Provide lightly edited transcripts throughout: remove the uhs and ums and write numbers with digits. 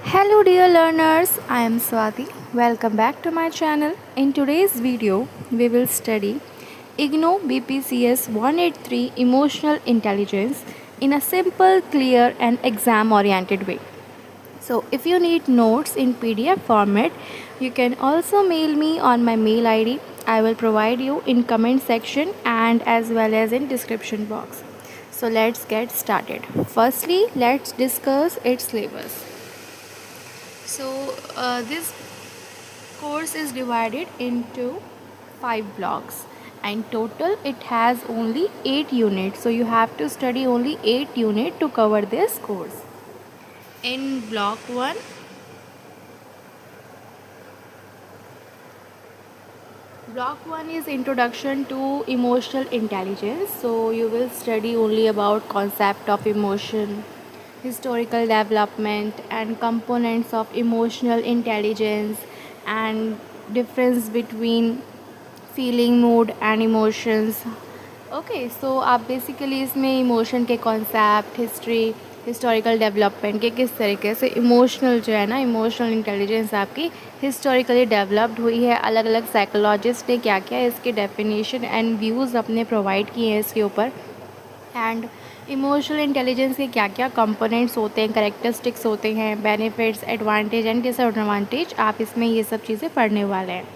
Hello dear learners, I am Swati. Welcome back to my channel. In today's video, we will study IGNOU BPCS 183 Emotional Intelligence in a simple, clear and exam oriented way. So if you need notes in PDF format, you can also mail me on my mail ID. I will provide you in comment section and as well as in description box. So let's get started. Firstly, let's discuss its syllabus. This course is divided into 5 blocks and total it has only 8 units. So you have to study only 8 units to cover this course. In block 1 is introduction to emotional intelligence. So you will study only about concept of emotion, historical development and components of emotional intelligence and difference between feeling mood and emotions. Okay, so आप basically इसमें emotion के concept, historical development के किस तरीके से emotional जो है ना, इमोशनल इंटेलिजेंस आपकी हिस्टोरिकली डेवलप्ड हुई है, अलग अलग साइकोलॉजिस्ट ने क्या क्या इसके डेफिनेशन एंड व्यूज़ अपने प्रोवाइड किए हैं इसके ऊपर, एंड इमोशनल इंटेलिजेंस के क्या क्या कंपोनेंट्स होते हैं, करेक्टरिस्टिक्स होते हैं, बेनिफिट्स, एडवांटेज एंड डिसएडवांटेज, आप इसमें ये सब चीज़ें पढ़ने वाले हैं.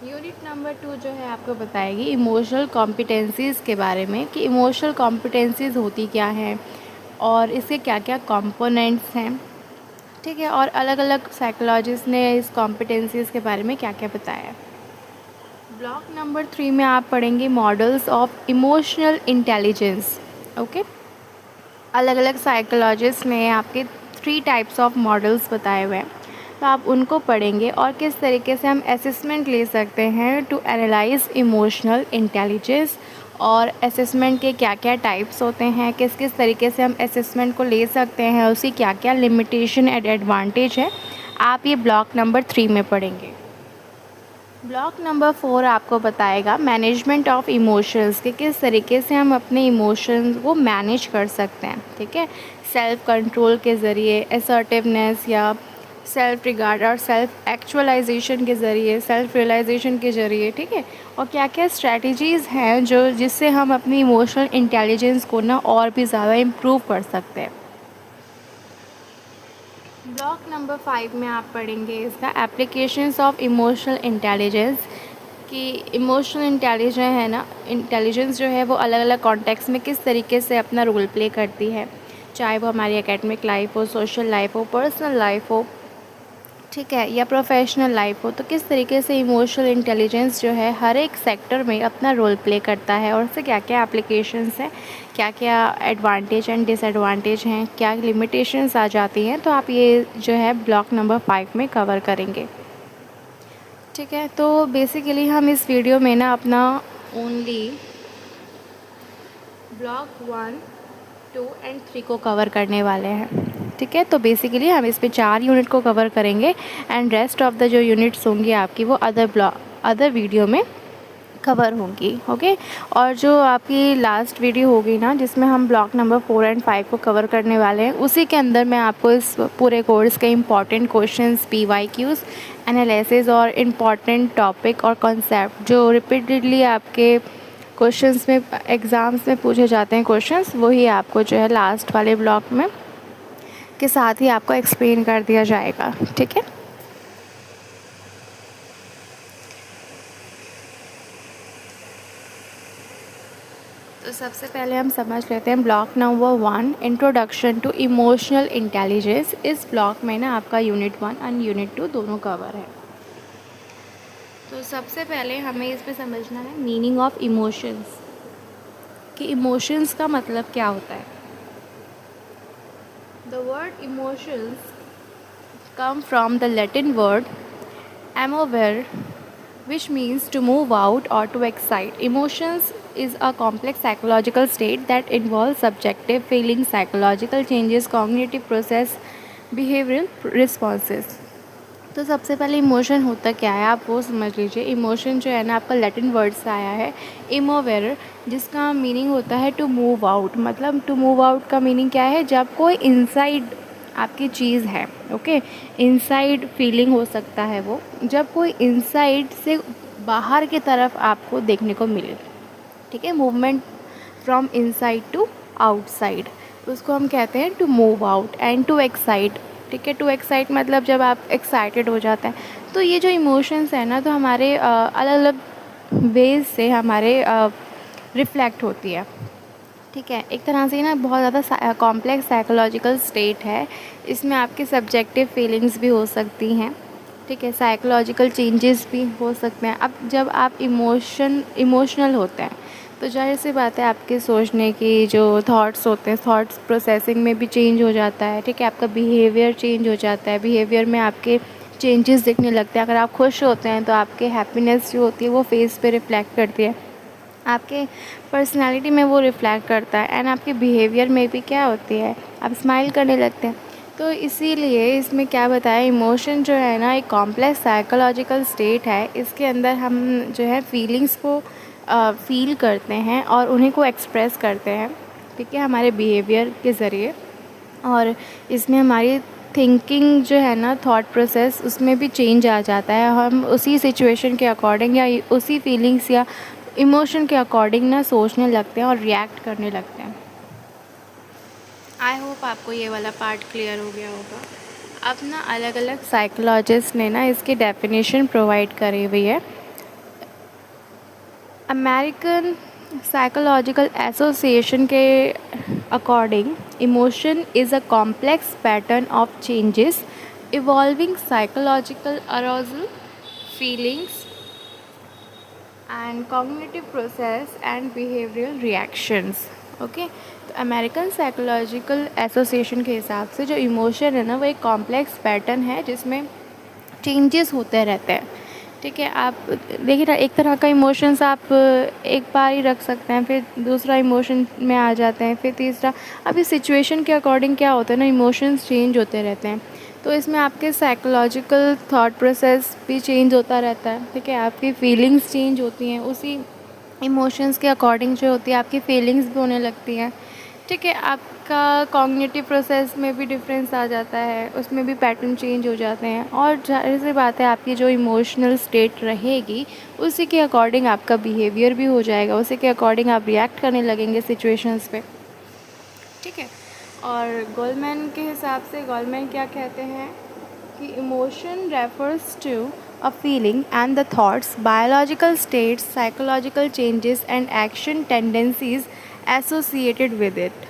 यूनिट नंबर 2 जो है आपको बताएगी इमोशनल कॉम्पिटेंसीज़ के बारे में कि इमोशनल कॉम्पिटेंसीज़ होती क्या हैं और इसके क्या क्या कंपोनेंट्स हैं. ठीक है, और अलग अलग साइकोलॉजिस्ट ने इस कॉम्पिटेंसीज़ के बारे में क्या क्या बताया. ब्लॉक नंबर 3 में आप पढ़ेंगे models of emotional intelligence. Okay, अलग अलग साइकोलॉजिस्ट ने आपके 3 टाइप्स ऑफ मॉडल्स बताए हुए हैं, तो आप उनको पढ़ेंगे और किस तरीके से हम असेसमेंट ले सकते हैं टू एनालाइज इमोशनल इंटेलिजेंस, और असेसमेंट के क्या क्या टाइप्स होते हैं, किस किस तरीके से हम असेसमेंट को ले सकते हैं, उसकी क्या क्या लिमिटेशन एंड एडवांटेज है, आप ये ब्लॉक नंबर 3 में पढ़ेंगे. ब्लॉक नंबर 4 आपको बताएगा मैनेजमेंट ऑफ इमोशंस कि किस तरीके से हम अपने इमोशंस को मैनेज कर सकते हैं. ठीक है, सेल्फ कंट्रोल के ज़रिए, असर्टिवनेस या सेल्फ रिगार्ड और सेल्फ एक्चुअलाइजेशन के ज़रिए, सेल्फ रियलाइजेशन के ज़रिए. ठीक है, और क्या क्या स्ट्रैटेजीज़ हैं जो जिससे हम अपनी इमोशनल इंटेलिजेंस को ना और भी ज़्यादा इम्प्रूव कर सकते हैं. ब्लॉक नंबर 5 में आप पढ़ेंगे इसका एप्लीकेशंस ऑफ इमोशनल इंटेलिजेंस कि इमोशनल इंटेलिजेंस जो है वो अलग अलग कॉन्टेक्स्ट में किस तरीके से अपना रोल प्ले करती है, चाहे वो हमारी एकेडमिक लाइफ हो, सोशल लाइफ हो, पर्सनल लाइफ हो, ठीक है, या प्रोफेशनल लाइफ हो. तो किस तरीके से इमोशनल इंटेलिजेंस जो है हर एक सेक्टर में अपना रोल प्ले करता है और उससे क्या क्या एप्लीकेशंस हैं, क्या क्या एडवांटेज एंड डिसएडवांटेज हैं, क्या लिमिटेशंस आ जाती हैं, तो आप ये जो है ब्लॉक नंबर 5 में कवर करेंगे. ठीक है, तो बेसिकली हम इस वीडियो में ना अपना ओनली ब्लॉक 1, 2 एंड 3 को कवर करने वाले हैं. ठीक है, तो बेसिकली हम इस पे 4 यूनिट को कवर करेंगे एंड रेस्ट ऑफ द जो यूनिट्स होंगी आपकी वो अदर वीडियो में कवर होंगी. ओके, और जो आपकी लास्ट वीडियो होगी ना जिसमें हम ब्लॉक नंबर 4 एंड 5 को कवर करने वाले हैं, उसी के अंदर मैं आपको इस पूरे कोर्स के इम्पॉर्टेंट क्वेश्चंस, PYQs, एनालिसिस और इम्पॉर्टेंट टॉपिक और कॉन्सेप्ट जो रिपीटेडली आपके क्वेश्चंस में, एग्ज़ाम्स में पूछे जाते हैं क्वेश्चंस, वही आपको जो है लास्ट वाले ब्लॉक में के साथ ही आपको एक्सप्लेन कर दिया जाएगा. ठीक है, तो सबसे पहले हम समझ लेते हैं block number 1 introduction to emotional intelligence. इस ब्लॉक में ना आपका यूनिट 1 एंड यूनिट 2 दोनों कवर है. तो सबसे पहले हमें इस पे समझना है मीनिंग ऑफ इमोशंस कि इमोशंस का मतलब क्या होता है. The word emotions come from the Latin word emovere, which means to move out or to excite. Emotions is a complex psychological state that involves subjective feelings, psychological changes, cognitive process, behavioral responses. तो सबसे पहले emotion होता क्या है आप वो समझ लीजिए. इमोशन जो है ना आपका लैटिन वर्ड से आया है इमोवेर, जिसका मीनिंग होता है टू मूव आउट. मतलब टू मूव आउट का मीनिंग क्या है, जब कोई इनसाइड आपकी चीज़ है, ओके। इनसाइड फीलिंग हो सकता है वो, जब कोई इनसाइड से बाहर की तरफ आपको देखने को मिले, ठीक है। Movement from inside to outside, उसको हम कहते हैं to move out and to excite, ठीक है। टू एक्साइट मतलब जब आप एक्साइटेड हो जाते हैं। तो ये जो इमोशंस है ना, तो हमारे अलग अलग वेज से हमारे रिफ्लेक्ट होती है, ठीक है। एक तरह से ना बहुत ज़्यादा कॉम्प्लेक्स साइकोलॉजिकल स्टेट है। इसमें आपके सब्जेक्टिव फीलिंग्स भी हो सकती हैं, ठीक है। साइकोलॉजिकल चेंजेस भी हो सकते हैं। अब जब आप इमोशनल होते हैं तो ज़ाहिर सी बात है आपके सोचने की जो थॉट्स होते हैं, थॉट्स प्रोसेसिंग में भी चेंज हो जाता है, ठीक है। आपका बिहेवियर चेंज हो जाता है, बिहेवियर में आपके चेंजेस दिखने लगते हैं। अगर आप खुश होते हैं तो आपके हैप्पीनेस जो होती है वो फेस पे रिफ्लेक्ट करती है, आपके पर्सनालिटी में वो रिफ्लेक्ट करता है, एंड आपके बिहेवियर में भी क्या होती है, आप स्माइल करने लगते हैं। तो इसीलिए इसमें क्या बताया, इमोशन जो है ना एक कॉम्प्लेक्स साइकोलॉजिकल स्टेट है। इसके अंदर हम जो है फीलिंग्स को फील करते हैं और उन्हीं को एक्सप्रेस करते हैं, ठीक है, हमारे बिहेवियर के ज़रिए। और इसमें हमारी थिंकिंग जो है ना, थॉट प्रोसेस, उसमें भी चेंज आ जाता है। हम उसी सिचुएशन के अकॉर्डिंग या उसी फीलिंग्स या इमोशन के अकॉर्डिंग ना सोचने लगते हैं और रिएक्ट करने लगते हैं। आई होप आपको ये वाला पार्ट क्लियर हो गया होगा। अब ना अलग अलग साइकोलॉजिस्ट ने ना इसकी डेफिनेशन प्रोवाइड करी हुई है। अमेरिकन साइकोलॉजिकल एसोसिएशन के according, emotion is a complex pattern of changes evolving psychological arousal, feelings and cognitive process and behavioural reactions, okay. तो अमेरिकन साइकोलॉजिकल एसोसिएशन के हिसाब से जो इमोशन है ना, वो एक कॉम्प्लेक्स पैटर्न है जिसमें चेंजेस होते रहते हैं, ठीक है। आप देखिए ना, एक तरह का इमोशंस आप एक बार ही रख सकते हैं, फिर दूसरा इमोशन में आ जाते हैं, फिर तीसरा। अभी सिचुएशन के अकॉर्डिंग क्या होता है ना, इमोशंस चेंज होते रहते हैं। तो इसमें आपके साइकोलॉजिकल थॉट प्रोसेस भी चेंज होता रहता है, ठीक है। आपकी फीलिंग्स चेंज होती हैं, उसी इमोशंस के अकॉर्डिंग जो होती है आपकी फीलिंग्स भी होने लगती हैं, ठीक है। आपका कॉग्निटिव प्रोसेस में भी डिफरेंस आ जाता है, उसमें भी पैटर्न चेंज हो जाते हैं। और ज़ाहिर सी बात है आपकी जो इमोशनल स्टेट रहेगी उसी के अकॉर्डिंग आपका बिहेवियर भी हो जाएगा, उसी के अकॉर्डिंग आप रिएक्ट करने लगेंगे सिचुएशंस पे, ठीक है। और गोलमैन के हिसाब से, गोलमैन क्या कहते हैं कि emotion refers to a feeling and the thoughts, biological states, psychological changes and action tendencies associated with it।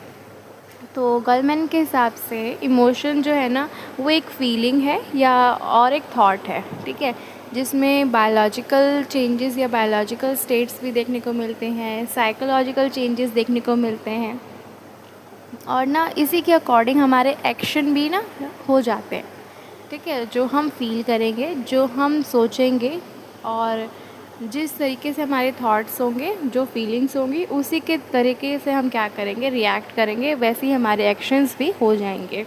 तो गलमैन के हिसाब से इमोशन जो है ना, वो एक फीलिंग है या और एक थॉट है, ठीक है, जिसमें बायोलॉजिकल चेंजेस या बायोलॉजिकल स्टेट्स भी देखने को मिलते हैं, साइकोलॉजिकल चेंजेस देखने को मिलते हैं, और ना इसी के अकॉर्डिंग हमारे एक्शन भी ना हो जाते हैं, ठीक है। जो हम फील करेंगे, जो हम सोचेंगे, और जिस तरीके से हमारे थॉट्स होंगे, जो फीलिंग्स होंगी, उसी के तरीके से हम क्या करेंगे, रिएक्ट करेंगे, वैसे ही हमारे एक्शंस भी हो जाएंगे।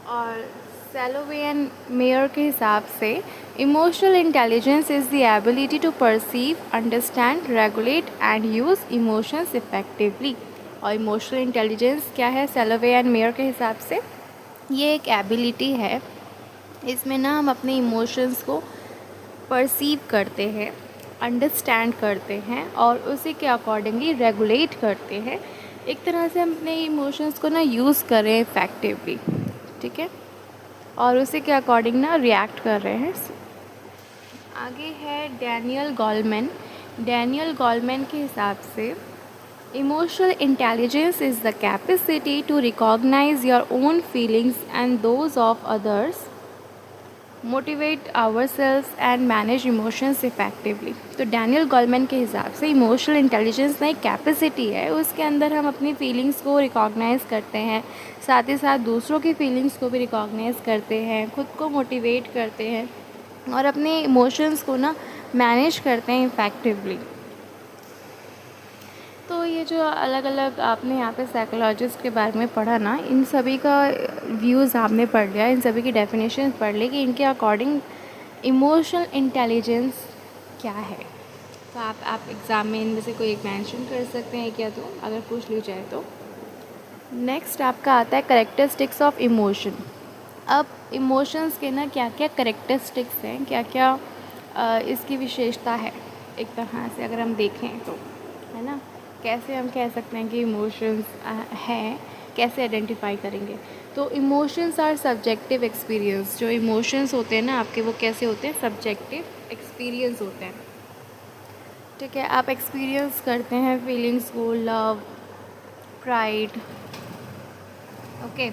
और सैलोवे एंड मेयर के हिसाब से emotional intelligence is the ability to perceive, understand, regulate and use emotions effectively. और इमोशनल इंटेलिजेंस क्या है सैलोवे एंड मेयर के हिसाब से, ये एक एबिलिटी है। इसमें ना हम अपने इमोशंस को परसीव करते हैं, अंडरस्टैंड करते हैं और उसी के अकॉर्डिंगली रेगुलेट करते हैं। एक तरह से हम अपने इमोशंस को ना यूज़ करें इफ़ेक्टिवली, ठीक है, और उसी के अकॉर्डिंग ना रिएक्ट कर रहे हैं। आगे है डैनियल गोलमैन। डैनियल गोलमैन के हिसाब से emotional intelligence is the capacity to recognize your own feelings and those of others, motivate ourselves and manage emotions effectively। तो डैनियल गोलमैन के हिसाब से इमोशनल इंटेलिजेंस ना एक कैपेसिटी है, उसके अंदर हम अपनी फीलिंग्स को रिकॉग्नाइज करते हैं, साथ ही साथ दूसरों की फीलिंग्स को भी रिकॉग्नाइज करते हैं, खुद को मोटिवेट करते हैं और अपने इमोशंस को ना मैनेज करते हैं इफ़ेक्टिवली। तो ये जो अलग अलग आपने यहाँ पे साइकोलॉजिस्ट के बारे में पढ़ा ना, इन सभी का व्यूज़ आपने पढ़ लिया, इन सभी की डेफिनेशन पढ़ ली कि इनके अकॉर्डिंग इमोशनल इंटेलिजेंस क्या है। तो आप एग्ज़ाम में इनमें से कोई एक मेंशन कर सकते हैं क्या, तो अगर पूछ ली जाए तो। नेक्स्ट आपका आता है करेक्टरिस्टिक्स ऑफ इमोशन। अब इमोशंस के ना क्या क्या करेक्टरिस्टिक्स हैं, क्या क्या इसकी विशेषता है एक तरह से अगर हम देखें तो, है ना, कैसे हम कह सकते हैं कि इमोशंस हैं, कैसे आइडेंटिफाई करेंगे। तो इमोशंस आर सब्जेक्टिव एक्सपीरियंस। जो इमोशंस होते हैं ना आपके, वो कैसे होते हैं, सब्जेक्टिव एक्सपीरियंस होते हैं। ठीक है, आप एक्सपीरियंस करते हैं फीलिंग्स को, love, pride, okay.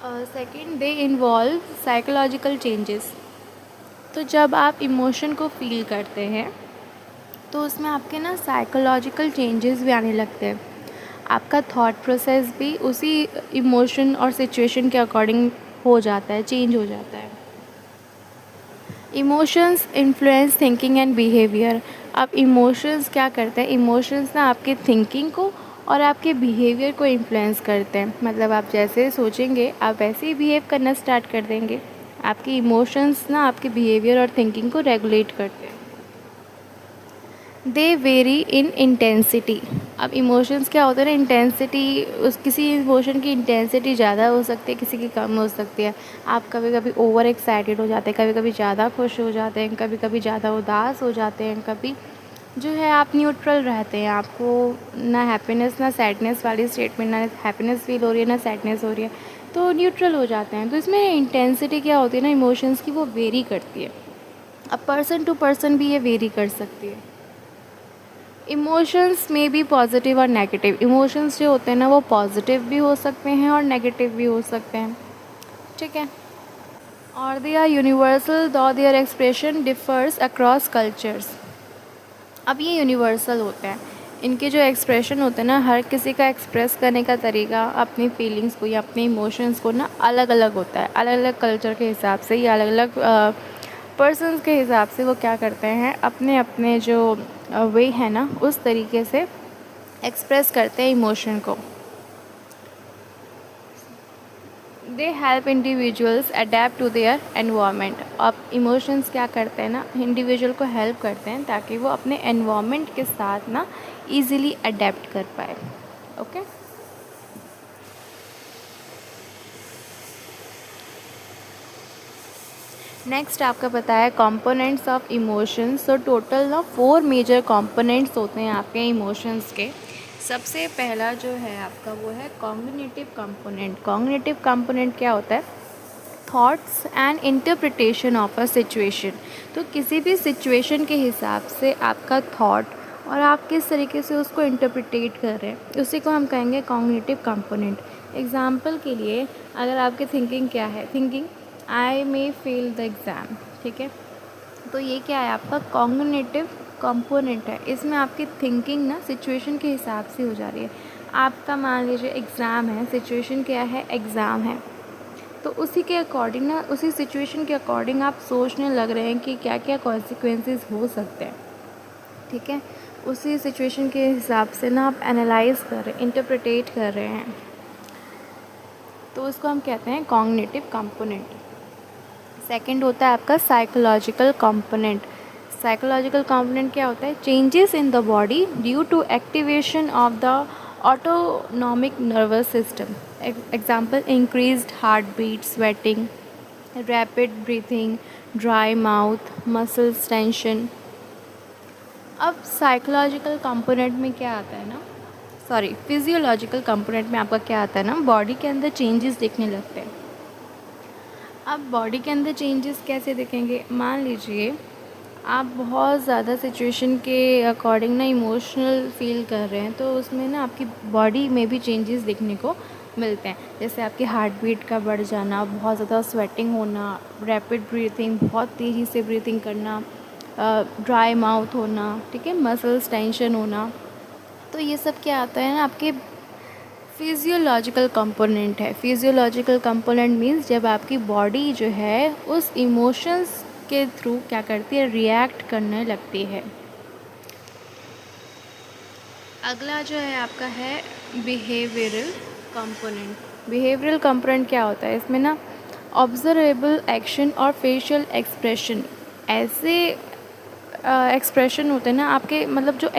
Second, they involve psychological changes. तो जब आप इमोशन को फील करते हैं तो उसमें आपके ना साइकोलॉजिकल चेंजेस भी आने लगते हैं। आपका थॉट प्रोसेस भी उसी इमोशन और सिचुएशन के अकॉर्डिंग हो जाता है, चेंज हो जाता है। Emotions influence thinking and behaviour. अब इमोशंस क्या करते हैं, इमोशंस ना आपके थिंकिंग को और आपके बिहेवियर को इन्फ्लुएंस करते हैं। मतलब आप जैसे सोचेंगे आप वैसे ही बिहेव करना स्टार्ट कर देंगे। आपके इमोशंस ना आपके बिहेवियर और थिंकिंग को रेगुलेट करते हैं। They very in intensity. अब इमोशंस क्या होते हैं ना, इंटेंसिटी, उस किसी इमोशन की इंटेंसिटी ज़्यादा हो सकती है, किसी की कम हो सकती है। आप कभी कभी ओवर एक्साइटेड हो जाते हैं, कभी कभी ज़्यादा खुश हो जाते हैं, कभी कभी ज़्यादा उदास हो जाते हैं, कभी जो है आप न्यूट्रल रहते हैं। आपको ना हैप्पीनेस ना सैडनेस वाली स्टेट में, ना हैप्पीनेस फील हो रही है ना सैडनेस हो रही है, तो न्यूट्रल हो जाते हैं। तो इसमें इंटेंसिटी क्या होती है ना इमोशंस की, वो वेरी करती है। अब पर्सन टू पर्सन भी ये वेरी कर सकती है। इमोशंस में भी पॉजिटिव और नेगेटिव। इमोशंस जो होते हैं ना वो पॉजिटिव भी हो सकते हैं और नेगेटिव भी हो सकते हैं। ठीक है, और दे आर यूनिवर्सल दो their expression differs across cultures. अब ये यूनिवर्सल होते हैं, इनके जो एक्सप्रेशन होते हैं ना, हर किसी का एक्सप्रेस करने का तरीका अपनी फीलिंग्स को या अपने इमोशंस को ना अलग अलग होता है। अलग अलग कल्चर के हिसाब से या अलग अलग पर्सन्स के हिसाब से वो क्या करते हैं, अपने अपने जो वे है ना उस तरीके से एक्सप्रेस करते हैं इमोशन को। They help individuals adapt to their environment. अब इमोशंस क्या करते हैं ना, इंडिविजुअल को हेल्प करते हैं ताकि वो अपने एनवायरनमेंट के साथ ना इजीली अडेप्ट कर पाए। ओके, नेक्स्ट आपका पता है कंपोनेंट्स ऑफ इमोशंस। तो टोटल ना 4 मेजर कंपोनेंट्स होते हैं आपके इमोशंस के। सबसे पहला जो है आपका वो है कॉग्निटिव कंपोनेंट। कॉग्निटिव कंपोनेंट क्या होता है, thoughts and interpretation of a situation. तो किसी भी सिचुएशन के हिसाब से आपका थॉट और आप किस तरीके से उसको इंटरप्रिटेट कर रहे हैं, उसी को हम कहेंगे कॉग्निटिव कंपोनेंट। एग्जाम्पल के लिए अगर आपकी थिंकिंग क्या है, thinking I may fail the exam, ठीक है, तो ये क्या है आपका कॉग्निटिव कंपोनेंट है। इसमें आपकी थिंकिंग ना सिचुएशन के हिसाब से हो जा रही है। आपका मान लीजिए एग्ज़ाम है, सिचुएशन क्या है, एग्ज़ाम है, तो उसी के अकॉर्डिंग ना, उसी सिचुएशन के अकॉर्डिंग आप सोचने लग रहे हैं कि क्या क्या कॉन्सिक्वेंसेस हो सकते हैं। ठीक है, उसी सिचुएशन के हिसाब से ना आप एनालाइज कर रहे हैं, इंटरप्रिटेट कर रहे हैं, तो उसको हम कहते हैं कॉग्निटिव कंपोनेंट। सेकंड होता है आपका साइकोलॉजिकल कंपोनेंट। साइकोलॉजिकल कंपोनेंट क्या होता है, changes in the body due to activation of the autonomic nervous system. Example, increased heart beat, sweating, rapid breathing, dry mouth, muscles tension. अब साइकोलॉजिकल कंपोनेंट में क्या आता है ना, सॉरी फिजियोलॉजिकल कंपोनेंट में आपका क्या आता है ना, बॉडी के अंदर चेंजेस दिखने लगते हैं। अब बॉडी के अंदर चेंजेस कैसे दिखेंगे, मान लीजिए आप बहुत ज़्यादा सिचुएशन के अकॉर्डिंग ना इमोशनल फील कर रहे हैं, तो उसमें ना आपकी बॉडी में भी चेंजेस दिखने को मिलते हैं। जैसे आपकी हार्ट बीट का बढ़ जाना, बहुत ज़्यादा स्वेटिंग होना, रैपिड ब्रीथिंग, बहुत तेज़ी से ब्रीथिंग करना, ड्राई माउथ होना, ठीक है, मसल्स टेंशन होना। तो ये सब क्या आता है ना आपके फिजियोलॉजिकल कंपोनेंट है। फिजियोलॉजिकल कंपोनेंट मीन्स जब आपकी बॉडी जो है उस इमोशंस के थ्रू क्या करती है, रिएक्ट करने लगती है। अगला जो है आपका है बिहेवियरल कंपोनेंट। बिहेवियरल कंपोनेंट क्या होता है, इसमें ना ऑब्जर्वेबल एक्शन और फेशियल एक्सप्रेशन, ऐसे एक्सप्रेशन होते हैं ना आपके, मतलब जो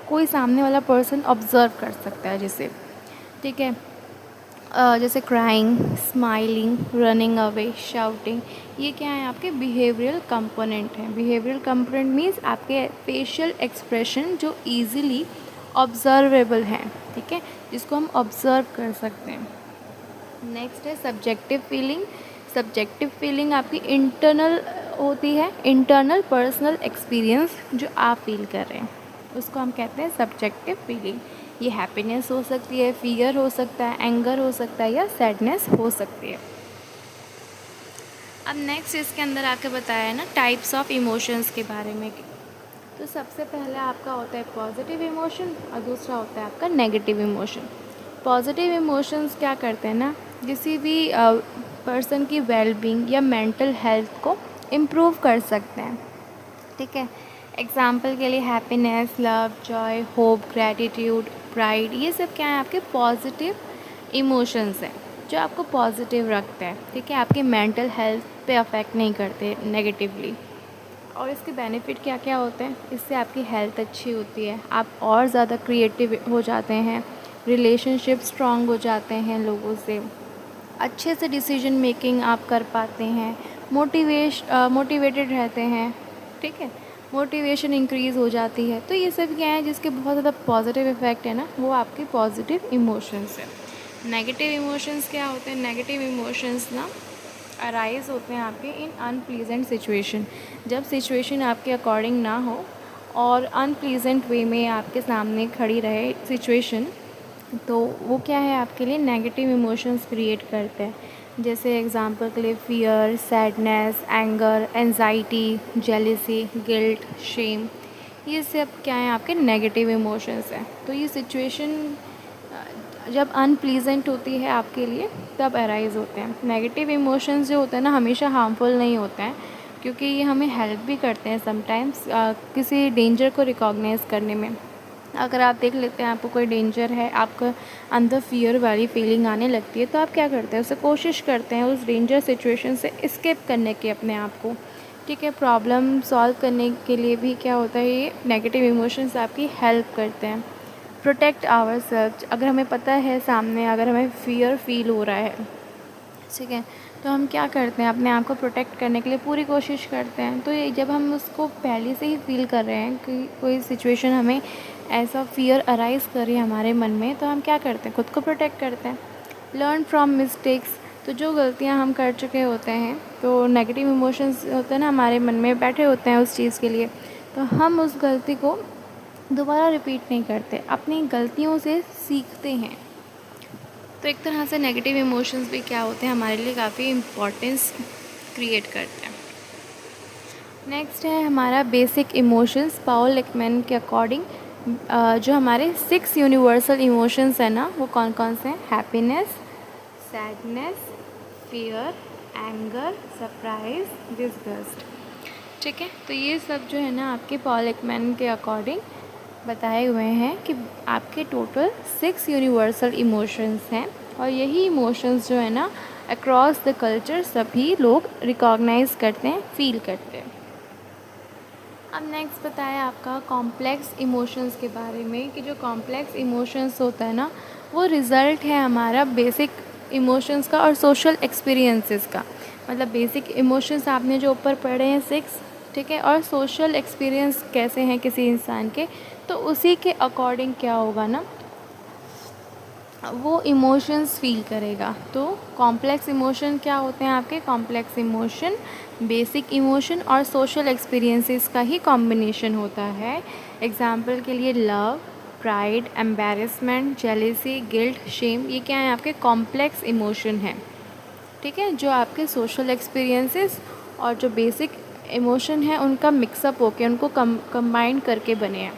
कोई सामने वाला पर्सन ऑब्ज़र्व कर सकता है जिसे, ठीक है। जैसे crying, smiling, running away, shouting, ये क्या है आपके बिहेवियरल कंपोनेंट हैं। बिहेवियरल कंपोनेंट मीन्स आपके फेशियल एक्सप्रेशन जो इजीली ऑब्जर्वेबल हैं, ठीक है, जिसको हम ऑब्ज़र्व कर सकते हैं। नेक्स्ट है सब्जेक्टिव फीलिंग। सब्जेक्टिव फीलिंग आपकी इंटरनल होती है, इंटरनल पर्सनल एक्सपीरियंस जो आप फील कर रहे हैं उसको हम कहते हैं सब्जेक्टिव फीलिंग। ये हैप्पीनेस हो सकती है, फियर हो सकता है, एंगर हो सकता है या सैडनेस हो सकती है। अब नेक्स्ट इसके अंदर आपके बताया है ना टाइप्स ऑफ इमोशंस के बारे में। तो सबसे पहला आपका होता है पॉजिटिव इमोशन और दूसरा होता है आपका नेगेटिव इमोशन। पॉजिटिव इमोशंस क्या करते हैं ना, किसी भी पर्सन की वेलबींग या मेंटल हेल्थ को इम्प्रूव कर सकते हैं, ठीक है। एग्जाम्पल के लिए happiness, love, Joy, hope, gratitude, pride, ये सब क्या है आपके पॉजिटिव इमोशंस हैं जो आपको पॉजिटिव रखते हैं, ठीक है, आपकी मेंटल हेल्थ पे अफेक्ट नहीं करते नेगेटिवली। और इसके बेनिफिट क्या क्या होते हैं, इससे आपकी हेल्थ अच्छी होती है, आप और ज़्यादा क्रिएटिव हो जाते हैं, रिलेशनशिप स्ट्रॉन्ग हो जाते हैं लोगों से, अच्छे से डिसीजन मेकिंग आप कर पाते हैं, मोटिवेटेड रहते हैं, ठीक है, मोटिवेशन इंक्रीज़ हो जाती है। तो ये सब क्या है जिसके बहुत ज़्यादा पॉजिटिव इफ़ेक्ट है ना, वो आपके पॉजिटिव इमोशंस है। नेगेटिव इमोशंस क्या होते हैं, नेगेटिव इमोशंस ना अराइज होते हैं आपके इन अनप्लीजेंट सिचुएशन, जब सिचुएशन आपके अकॉर्डिंग ना हो और अनप्लीजेंट वे में आपके सामने खड़ी रहे सिचुएशन, तो वो क्या है आपके लिए नेगेटिव इमोशंस क्रिएट करते हैं। जैसे एग्जांपल के लिए fear, sadness, anger, anxiety, jealousy, guilt, shame, ये सब क्या है आपके नेगेटिव इमोशंस हैं। तो ये सिचुएशन जब अनप्लीजेंट होती है आपके लिए तब अराइज़ होते हैं। नेगेटिव इमोशंस जो होते हैं ना हमेशा हार्मफुल नहीं होते हैं, क्योंकि ये हमें हेल्प भी करते हैं समटाइम्स किसी डेंजर को रिकॉग्नाइज़ करने में। अगर आप देख लेते हैं आपको कोई डेंजर है, आपका अंदर फियर वाली फीलिंग आने लगती है, तो आप क्या करते हैं, उसे कोशिश करते हैं उस डेंजर सिचुएशन से एस्केप करने की अपने आप को, ठीक है। प्रॉब्लम सॉल्व करने के लिए भी क्या होता है, ये नेगेटिव इमोशंस आपकी हेल्प करते हैं। प्रोटेक्ट आवर सेल्फ, अगर हमें पता है सामने अगर हमें फियर फील हो रहा है, ठीक है, तो हम क्या करते हैं अपने आप को प्रोटेक्ट करने के लिए पूरी कोशिश करते हैं। तो ये जब हम उसको पहले से ही फील कर रहे हैं कि कोई सिचुएशन हमें ऐसा फियर अराइज़ कर रही है हमारे मन में, तो हम क्या करते हैं, खुद को प्रोटेक्ट करते हैं। लर्न फ्रॉम मिस्टेक्स, तो जो गलतियाँ हम कर चुके होते हैं, तो नेगेटिव इमोशंस होते हैं ना हमारे मन में बैठे होते हैं उस चीज़ के लिए, तो हम उस गलती को दोबारा रिपीट नहीं करते, अपनी गलतियों से सीखते हैं। तो एक तरह से नेगेटिव इमोशंस भी क्या होते हैं हमारे लिए काफ़ी इम्पोर्टेंस क्रिएट करते हैं। नेक्स्ट है हमारा बेसिक इमोशंस। पाउल एकमैन के अकॉर्डिंग जो हमारे 6 यूनिवर्सल इमोशंस हैं ना, वो कौन कौन से हैं, happiness, sadness, fear, anger, surprise, disgust, ठीक है। तो ये सब जो है ना आपके पॉल एकमैन के अकॉर्डिंग बताए हुए हैं कि आपके टोटल 6 यूनिवर्सल इमोशंस हैं, और यही इमोशंस जो है ना अक्रॉस द कल्चर सभी लोग रिकॉग्नाइज करते हैं, फील करते हैं। अब नेक्स्ट बताया आपका कॉम्प्लेक्स इमोशंस के बारे में, कि जो कॉम्प्लेक्स इमोशंस होता है ना वो रिज़ल्ट है हमारा बेसिक इमोशंस का और सोशल एक्सपीरियंसेस का। मतलब बेसिक इमोशंस आपने जो ऊपर पढ़े हैं 6, ठीक है, और सोशल एक्सपीरियंस कैसे हैं किसी इंसान के, तो उसी के अकॉर्डिंग क्या होगा ना वो इमोशंस फील करेगा। तो कॉम्प्लेक्स इमोशन क्या होते हैं आपके, कॉम्प्लेक्स इमोशन बेसिक इमोशन और सोशल एक्सपीरियंसेस का ही कॉम्बिनेशन होता है। एग्जाम्पल के लिए love, pride, embarrassment, jealousy, guilt, shame, ये क्या है आपके कॉम्प्लेक्स इमोशन हैं, ठीक है, जो आपके सोशल एक्सपीरियंसेस और जो बेसिक इमोशन है उनका मिक्सअप होकर उनको कंबाइन करके बने हैं।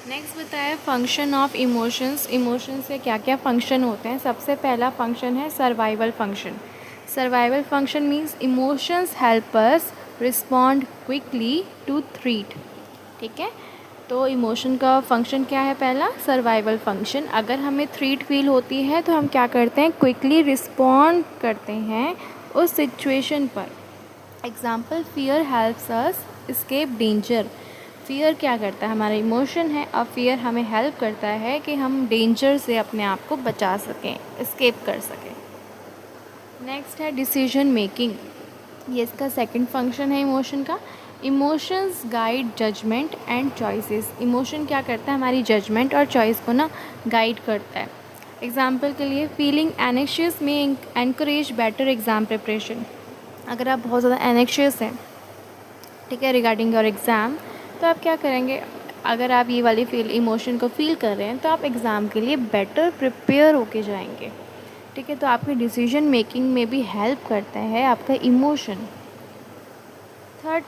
नेक्स्ट बताया फंक्शन ऑफ इमोशंस। इमोशंस के क्या क्या फंक्शन होते हैं। सबसे पहला फंक्शन है survival function. Survival function means emotions help us respond quickly to threat, ठीक है। तो इमोशन का फंक्शन क्या है, पहला सर्वाइवल फंक्शन। अगर हमें थ्रेट फील होती है तो हम क्या करते हैं, क्विकली रिस्पॉन्ड करते हैं उस सिचुएशन पर। Example, fear helps us escape danger. Fear क्या करता है, हमारा इमोशन है, और फ़ियर हमें हेल्प करता है कि हम डेंजर से अपने आप को बचा सकें, एस्केप कर सकें। नेक्स्ट है डिसीजन मेकिंग। ये इसका सेकंड फंक्शन है इमोशन का। Emotions guide judgement and choices. Emotion क्या करता है, हमारी जजमेंट और चॉइस को ना गाइड करता है। एग्जाम्पल के लिए फीलिंग एनेक्शियस में एनकरेज बेटर एग्ज़ाम प्रिपरेशन। अगर आप बहुत ज़्यादा एनेक्शियस हैं, ठीक है, रिगार्डिंग योर एग्ज़ाम, तो आप क्या करेंगे, अगर आप ये वाली इमोशन को फील कर रहे हैं तो आप एग्ज़ाम के लिए बेटर प्रिपेयर होके जाएंगे। ठीक है, तो आपकी डिसीजन मेकिंग में भी हेल्प करता है आपका emotion. Third,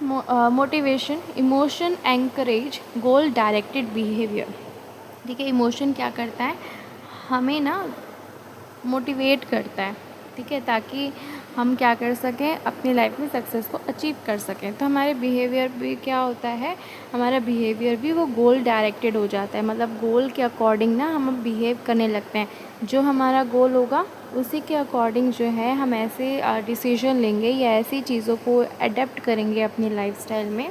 motivation. Emotion encourage goal directed behaviour. ठीक है, इमोशन क्या करता है, हमें ना मोटिवेट करता है, ठीक है, ताकि हम क्या कर सकें, अपनी लाइफ में सक्सेस को अचीव कर सकें। तो हमारे बिहेवियर भी क्या होता है, हमारा बिहेवियर भी वो गोल डायरेक्टेड हो जाता है, मतलब गोल के अकॉर्डिंग ना हम बिहेव करने लगते हैं। जो हमारा गोल होगा उसी के अकॉर्डिंग जो है हम ऐसे डिसीजन लेंगे या ऐसी चीज़ों को अडेप्ट करेंगे अपनी लाइफस्टाइल में,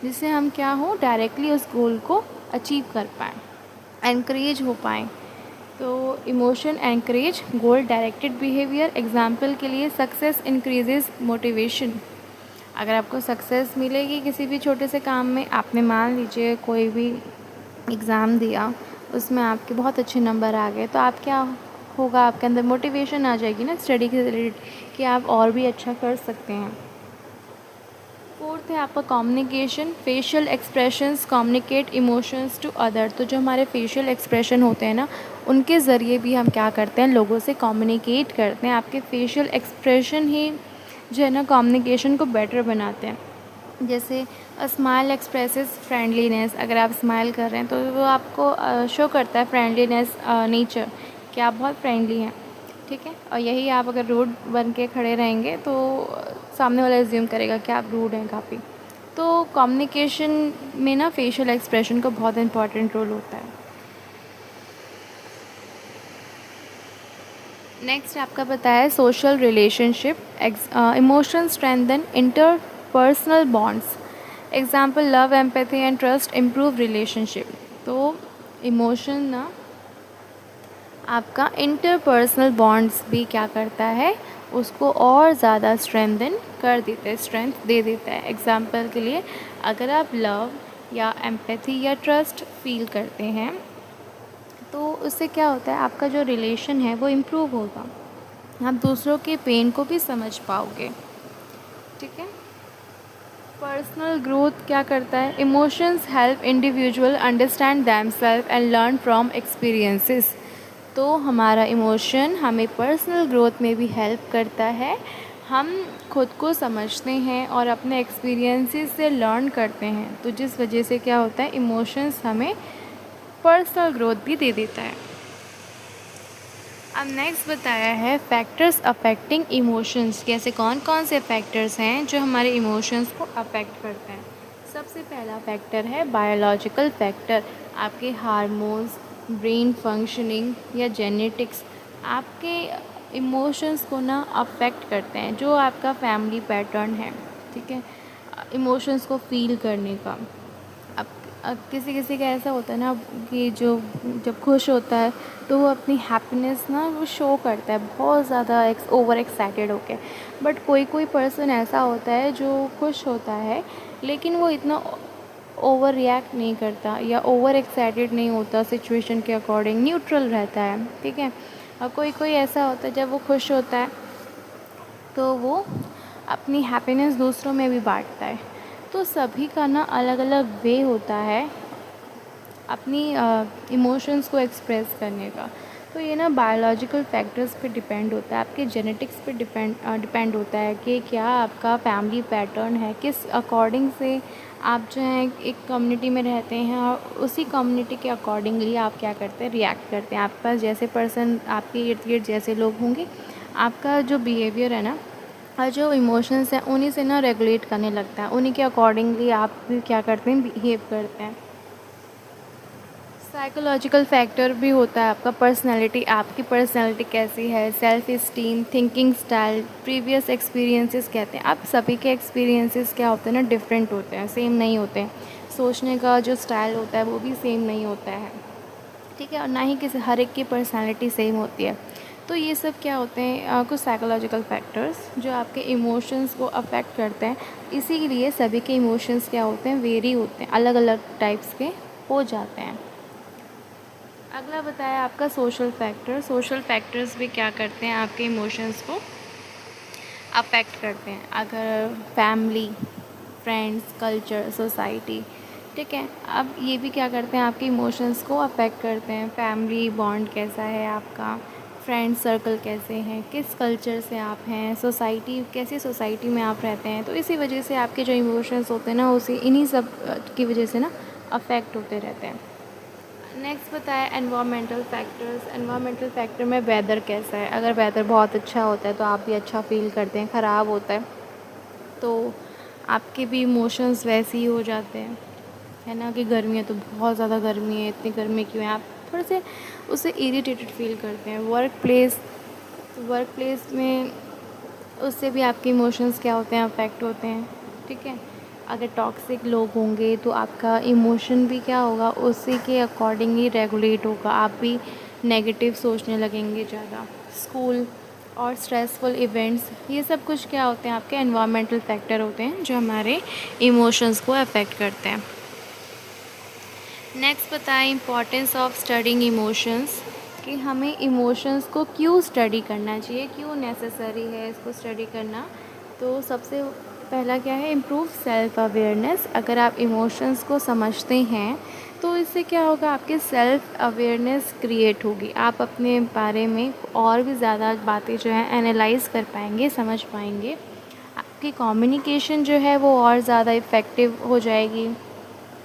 जिससे हम क्या हो, डायरेक्टली उस गोल को अचीव कर पाएँ, एनकरेज हो पाएँ। तो इमोशन एनकरेज गोल डायरेक्टेड बिहेवियर। एग्जाम्पल के लिए सक्सेस इंक्रीजेज मोटिवेशन। अगर आपको सक्सेस मिलेगी किसी भी छोटे से काम में, आपने मान लीजिए कोई भी एग्ज़ाम दिया, उसमें आपके बहुत अच्छे नंबर आ गए, तो आप क्या होगा, आपके अंदर मोटिवेशन आ जाएगी ना स्टडी के रिलेटेड कि आप और भी अच्छा कर सकते हैं। फोर्थ है आपका communication. Facial expressions communicate emotions to other. तो जो हमारे फेशियल एक्सप्रेशन होते हैं ना, उनके ज़रिए भी हम क्या करते हैं, लोगों से कम्युनिकेट करते हैं। आपके फेशियल एक्सप्रेशन ही जो है ना कम्युनिकेशन को बेटर बनाते हैं। जैसे स्माइल एक्सप्रेसेस फ्रेंडलीनेस। अगर आप स्माइल कर रहे हैं तो वो आपको शो करता है फ्रेंडलीनेस नेचर, कि आप बहुत फ्रेंडली हैं। ठीक है, और यही आप अगर रूड बन के खड़े रहेंगे तो सामने वाला एज्यूम करेगा कि आप रूड हैं काफ़ी। तो कम्युनिकेशन में ना फेशियल एक्सप्रेशन का बहुत इंपॉर्टेंट रोल होता है। नेक्स्ट आपका बताया है social relationship. Emotion strengthen interpersonal bonds. Example love, empathy and trust improve relationship. तो इमोशन ना आपका इंटरपर्सनल बॉन्ड्स भी क्या करता है, उसको और ज़्यादा स्ट्रेंथन कर देता है, स्ट्रेंथ दे देता है। एग्जाम्पल के लिए अगर आप लव या एम्पैथी या ट्रस्ट फील करते हैं तो उससे क्या होता है, आपका जो रिलेशन है वो इम्प्रूव होगा, आप दूसरों के पेन को भी समझ पाओगे। ठीक है, पर्सनल ग्रोथ क्या करता है, emotions help individual understand themselves and learn from experiences. तो हमारा इमोशन हमें पर्सनल ग्रोथ में भी हेल्प करता है। हम खुद को समझते हैं और अपने एक्सपीरियंसेस से लर्न करते हैं, तो जिस वजह से क्या होता है, इमोशंस हमें पर्सनल ग्रोथ भी दे देता है। अब नेक्स्ट बताया है फैक्टर्स अफेक्टिंग इमोशंस। कैसे कौन कौन से फैक्टर्स हैं जो हमारे इमोशंस को अफेक्ट करते हैं। सबसे पहला फैक्टर है बायोलॉजिकल फैक्टर। आपके हार्मोन्स, ब्रेन फंक्शनिंग या जेनेटिक्स आपके इमोशंस को ना अफेक्ट करते हैं। जो आपका फैमिली पैटर्न है, ठीक है, इमोशंस को फील करने का। अब किसी किसी का ऐसा होता है ना कि जो जब खुश होता है तो वो अपनी हैप्पीनेस ना वो शो करता है बहुत ज़्यादा ओवर एक्साइटेड होके। बट कोई कोई पर्सन ऐसा होता है जो खुश होता है लेकिन वो इतना ओवर रिएक्ट नहीं करता या ओवर एक्साइटेड नहीं होता, सिचुएशन के अकॉर्डिंग न्यूट्रल रहता है। ठीक है, और कोई कोई ऐसा होता है जब वो खुश होता है तो वो अपनी हैप्पीनेस दूसरों में भी बांटता है। तो सभी का ना अलग अलग वे होता है अपनी इमोशंस को एक्सप्रेस करने का। तो ये ना बायोलॉजिकल फैक्टर्स पे डिपेंड होता है, आपके जेनेटिक्स पे डिपेंड होता है कि क्या आपका फैमिली पैटर्न है, किस अकॉर्डिंग से आप जो है एक कम्युनिटी में रहते हैं और उसी कम्युनिटी के अकॉर्डिंगली आप क्या करते हैं, रिएक्ट करते हैं। आपके पास जैसे पर्सन, आपके इर्द गिर्द जैसे लोग होंगे, आपका जो बिहेवियर है ना और जो इमोशंस हैं उन्हीं से ना रेगुलेट करने लगता है, उन्हीं के अकॉर्डिंगली आप भी क्या करते हैं, बिहेव करते हैं। साइकोलॉजिकल फैक्टर भी होता है आपका पर्सनालिटी, आपकी पर्सनालिटी कैसी है, self esteem, thinking style, previous experiences कहते हैं। आप सभी के एक्सपीरियंसेस क्या होते हैं ना, डिफरेंट होते हैं, सेम नहीं होते हैं। सोचने का जो स्टाइल होता है वो भी सेम नहीं होता है, ठीक है, और ना ही किसी हर एक की पर्सनैलिटी सेम होती है। तो ये सब क्या होते हैं, कुछ साइकोलॉजिकल फैक्टर्स जो आपके इमोशंस को अफेक्ट करते हैं। इसीलिए सभी के इमोशंस क्या होते हैं, वेरी होते हैं, अलग अलग टाइप्स के हो जाते हैं। अगला बताया आपका सोशल फैक्टर। सोशल फैक्टर्स भी क्या करते हैं, आपके इमोशंस को अफेक्ट करते हैं। अगर फैमिली, फ्रेंड्स, कल्चर, सोसाइटी, ठीक है, अब ये भी क्या करते हैं, आपके इमोशंस को अफेक्ट करते हैं। फैमिली बॉन्ड कैसा है आपका, फ्रेंड सर्कल कैसे हैं, किस कल्चर से आप हैं, सोसाइटी कैसी सोसाइटी में आप रहते हैं, तो इसी वजह से आपके जो इमोशंस होते हैं ना, उसी इन्हीं सब की वजह से ना अफेक्ट होते रहते हैं। नेक्स्ट बताया एनवायरमेंटल फैक्टर्स। एनवायरमेंटल फैक्टर में वेदर कैसा है। अगर वेदर बहुत अच्छा होता है तो आप भी अच्छा फील करते हैं, ख़राब होता है तो आपके भी इमोशंस वैसे ही हो जाते हैं, है ना, कि गर्मी है तो बहुत ज़्यादा गर्मी है, इतनी गर्मी क्यों है, आप थोड़े से उससे इरिटेटेड फील करते हैं। वर्क प्लेस में उससे भी आपके इमोशंस क्या होते हैं, अफेक्ट होते हैं, ठीक है। अगर टॉक्सिक लोग होंगे तो आपका इमोशन भी क्या होगा, उसी के अकॉर्डिंग ही रेगुलेट होगा, आप भी नेगेटिव सोचने लगेंगे ज़्यादा। स्कूल और स्ट्रेसफुल इवेंट्स, ये सब कुछ क्या होते हैं, आपके एनवायरमेंटल फैक्टर होते हैं जो हमारे इमोशंस को अफेक्ट करते हैं। नेक्स्ट बताएं इम्पॉर्टेंस ऑफ स्टडिंग इमोशंस, कि हमें इमोशंस को क्यों स्टडी करना चाहिए, क्यों नेसेसरी है इसको स्टडी करना। तो सबसे पहला क्या है, इम्प्रूव सेल्फ अवेयरनेस। अगर आप इमोशंस को समझते हैं तो इससे क्या होगा, आपके सेल्फ अवेयरनेस क्रिएट होगी, आप अपने बारे में और भी ज़्यादा बातें जो है एनालाइज कर पाएंगे, समझ पाएंगे। आपकी कम्युनिकेशन जो है वो और ज़्यादा इफ़ेक्टिव हो जाएगी।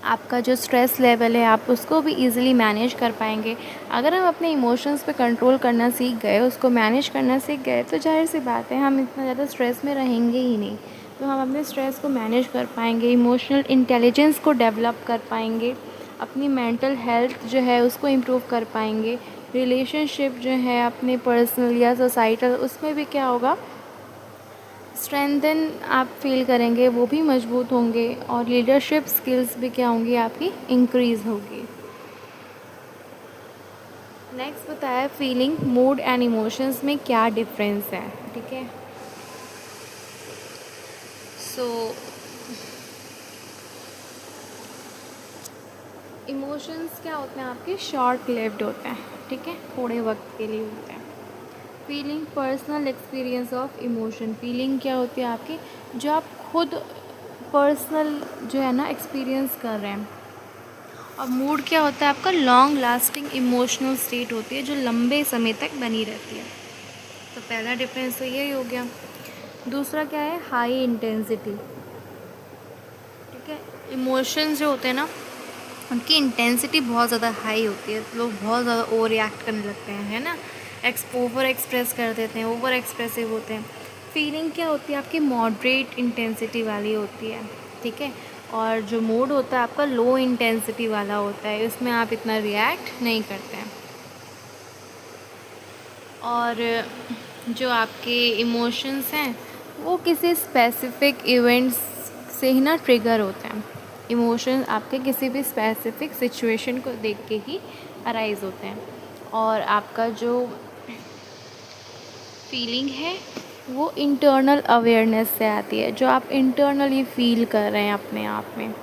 आपका जो स्ट्रेस लेवल है आप उसको भी ईज़िली मैनेज कर पाएंगे। अगर हम अपने इमोशंस पे कंट्रोल करना सीख गए, उसको मैनेज करना सीख गए, तो ज़ाहिर सी बात है हम इतना ज़्यादा स्ट्रेस में रहेंगे ही नहीं। तो हम अपने स्ट्रेस को मैनेज कर पाएंगे, इमोशनल इंटेलिजेंस को डेवलप कर पाएंगे, अपनी मेंटल हेल्थ जो है उसको इम्प्रूव कर पाएंगे। रिलेशनशिप जो है अपने पर्सनल या सोसाइटल, उसमें भी क्या होगा, स्ट्रेंथन आप फील करेंगे, वो भी मजबूत होंगे, और लीडरशिप स्किल्स भी क्या होंगी, आपकी इंक्रीज़ होगी। नेक्स्ट बताया फीलिंग, मूड एंड इमोशंस में क्या डिफरेंस है, ठीक है। सो इमोशंस क्या होते हैं, आपके शॉर्ट लिव्ड होते हैं, ठीक है, थोड़े वक्त के लिए होते हैं। Feeling, personal experience of emotion. Feeling क्या होती है आपकी, जो आप खुद पर्सनल जो है ना एक्सपीरियंस कर रहे हैं। और मूड क्या होता है आपका, लॉन्ग लास्टिंग इमोशनल स्टेट होती है जो लंबे समय तक बनी रहती है। तो पहला डिफरेंस तो यही हो गया। दूसरा क्या है, हाई इंटेंसिटी, ठीक है। इमोशंस जो होते हैं ना, उनकी इंटेंसिटी बहुत ज़्यादा हाई होती है, लोग बहुत ज़्यादा ओवर रिएक्ट करने लगते हैं, है ना, ओवर एक्सप्रेस कर देते हैं, ओवर एक्सप्रेसिव होते हैं। फीलिंग क्या होती है आपकी, मॉडरेट इंटेंसिटी वाली होती है, ठीक है। और जो मूड होता है आपका लो इंटेंसिटी वाला होता है, इसमें आप इतना रिएक्ट नहीं करते हैं। और जो आपके इमोशंस हैं वो किसी स्पेसिफिक इवेंट्स से ही ना ट्रिगर होते हैं। इमोशन आपके किसी भी स्पेसिफिक सिचुएशन को देख के ही अराइज होते हैं। और आपका जो फीलिंग है वो इंटरनल अवेयरनेस से आती है, जो आप इंटरनली फील कर रहे हैं अपने आप में,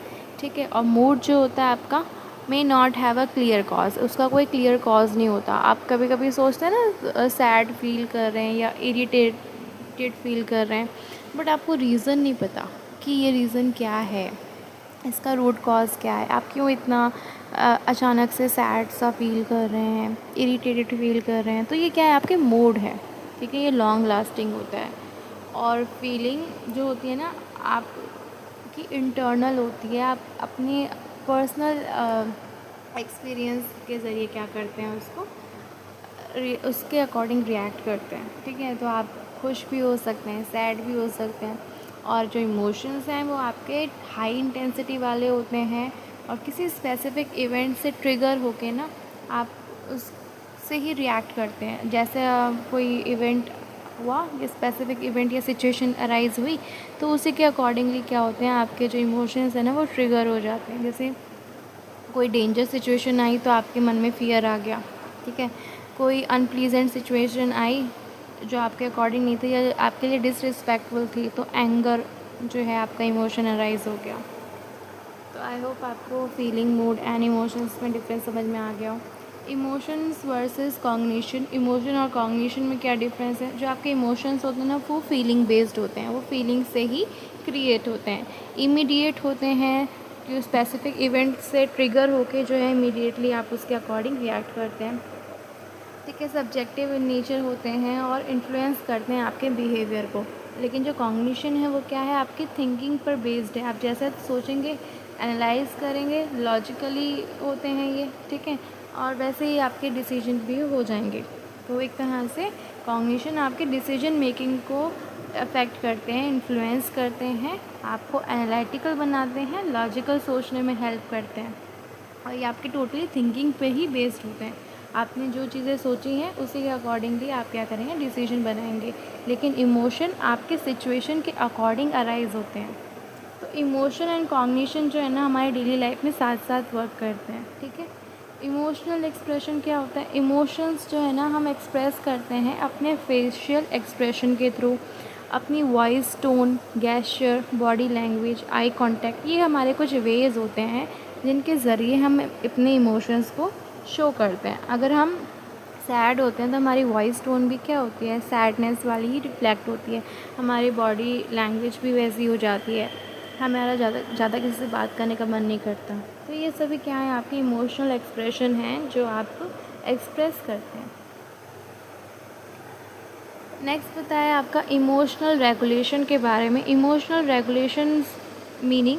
ठीक है। और मूड जो होता है आपका may not have a clear cause, उसका कोई क्लियर कॉज नहीं होता। आप कभी कभी सोचते हैं ना सैड फील कर रहे हैं या इरिटेटेड फील कर रहे हैं, बट आपको रीज़न नहीं पता कि ये रीज़न क्या है, इसका रूट कॉज क्या है, आप क्यों इतना अचानक से सैड सा फील कर रहे हैं, इरिटेटेड फील कर रहे हैं। तो ये क्या है, आपके मूड है, ठीक है, ये लॉन्ग लास्टिंग होता है। और फीलिंग जो होती है ना आपकी इंटरनल होती है, आप अपने पर्सनल एक्सपीरियंस के ज़रिए क्या करते हैं, उसके अकॉर्डिंग रिएक्ट करते हैं, ठीक है। तो आप खुश भी हो सकते हैं, सैड भी हो सकते हैं। और जो इमोशंस हैं वो आपके हाई इंटेंसिटी वाले होते हैं, और किसी स्पेसिफिक इवेंट से ट्रिगर होके ना आप उससे ही रिएक्ट करते हैं। जैसे कोई इवेंट हुआ, ये स्पेसिफिक इवेंट या सिचुएशन अराइज़ हुई, तो उसी के अकॉर्डिंगली क्या होते हैं आपके जो इमोशंस हैं ना वो ट्रिगर हो जाते हैं। जैसे कोई डेंजर सिचुएशन आई तो आपके मन में फ़ियर आ गया, ठीक है। कोई अनप्लीजेंट सिचुएशन आई जो आपके अकॉर्डिंग नहीं थी या आपके लिए डिसरिस्पेक्टफुल थी, तो एंगर जो है आपका इमोशन अराइज़ हो गया। तो आई होप आपको फीलिंग, मूड एंड इमोशंस में डिफरेंस समझ में आ गया हो। इमोशंस वर्सेस कॉग्निशन, इमोशन और कॉग्निशन में क्या डिफरेंस है? जो आपके इमोशंस होते हैं ना वो फीलिंग बेस्ड होते हैं, वो फीलिंग से ही क्रिएट होते हैं, इमीडिएट होते हैं, जो स्पेसिफिक इवेंट से ट्रिगर होके जो है इमीडिएटली आप उसके अकॉर्डिंग रिएक्ट करते हैं, ठीक है। सब्जेक्टिव इन नेचर होते हैं और इन्फ्लुएंस करते हैं आपके बिहेवियर को। लेकिन जो कॉग्निशन है वो क्या है, आपकी थिंकिंग पर बेस्ड है, आप जैसा सोचेंगे, एनालाइज करेंगे, लॉजिकली होते हैं ये, ठीक है, और वैसे ही आपके डिसीजन भी हो जाएंगे। तो एक तरह से कॉग्निशन आपके डिसीजन मेकिंग को अफेक्ट करते हैं, इन्फ्लुएंस करते हैं, आपको एनालिटिकल बनाते हैं, लॉजिकल सोचने में हेल्प करते हैं, और ये आपकी टोटली थिंकिंग पे ही बेस्ड होते हैं। आपने जो चीज़ें सोची हैं उसी के अकॉर्डिंगली आप क्या करेंगे, डिसीजन बनाएंगे। लेकिन इमोशन आपके सिचुएशन के अकॉर्डिंग अराइज होते हैं। तो इमोशन एंड कॉग्निशन जो है ना हमारी डेली लाइफ में साथ साथ वर्क करते हैं, ठीक है। इमोशनल एक्सप्रेशन क्या होता है? इमोशंस जो है ना हम एक्सप्रेस करते हैं अपने फेशियल एक्सप्रेशन के थ्रू, अपनी voice tone, gesture, body language, eye contact, ये हमारे कुछ वेज होते हैं जिनके ज़रिए हम अपने इमोशंस को शो करते हैं। अगर हम सैड होते हैं तो हमारी वॉइस टोन भी क्या होती है, सैडनेस वाली ही रिफ्लेक्ट होती है, हमारी बॉडी लैंग्वेज भी वैसी हो जाती है, हमारा ज़्यादा किसी से बात करने का मन नहीं करता। तो ये सभी क्या है, आपकी इमोशनल एक्सप्रेशन हैं जो आप एक्सप्रेस करते हैं। नेक्स्ट बताया आपका इमोशनल रेगुलेशन के बारे में। इमोशनल रेगुलेशन मीनिंग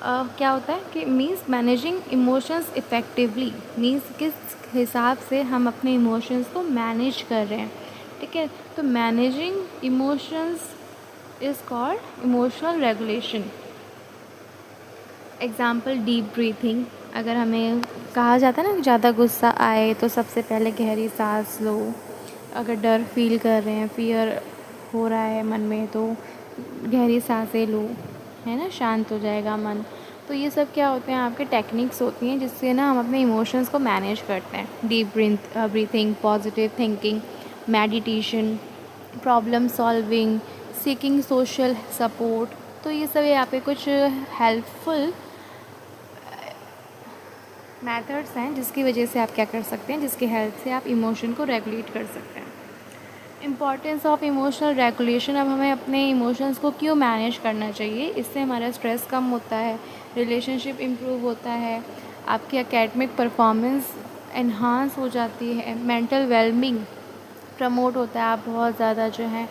क्या होता है कि means managing emotions effectively, means किस हिसाब से हम अपने इमोशंस को मैनेज कर रहे हैं, ठीक है। तो managing emotions is called emotional regulation. Example, deep breathing. अगर हमें कहा जाता है ना ज़्यादा गुस्सा आए तो सबसे पहले गहरी सांस लो। अगर डर फील कर रहे हैं, फियर हो रहा है मन में, तो गहरी सांसें लो, है ना, शांत हो जाएगा मन। तो ये सब क्या होते हैं, आपके टेक्निक्स होती हैं जिससे ना हम अपने इमोशंस को मैनेज करते हैं। Deep breathing, positive thinking, meditation, problem solving, seeking social support. तो ये सब यहाँ पे कुछ हेल्पफुल मेथड्स हैं जिसकी वजह से आप क्या कर सकते हैं, जिसकी हेल्प से आप इमोशन को रेगुलेट कर सकते हैं। Importance of emotional regulation. अब हमें अपने इमोशंस को क्यों मैनेज करना चाहिए? इससे हमारा स्ट्रेस कम होता है, रिलेशनशिप इम्प्रूव होता है, आपकी एकेडमिक परफॉर्मेंस एनहांस हो जाती है, मेंटल वेलबींग प्रमोट होता है, आप बहुत ज़्यादा जो है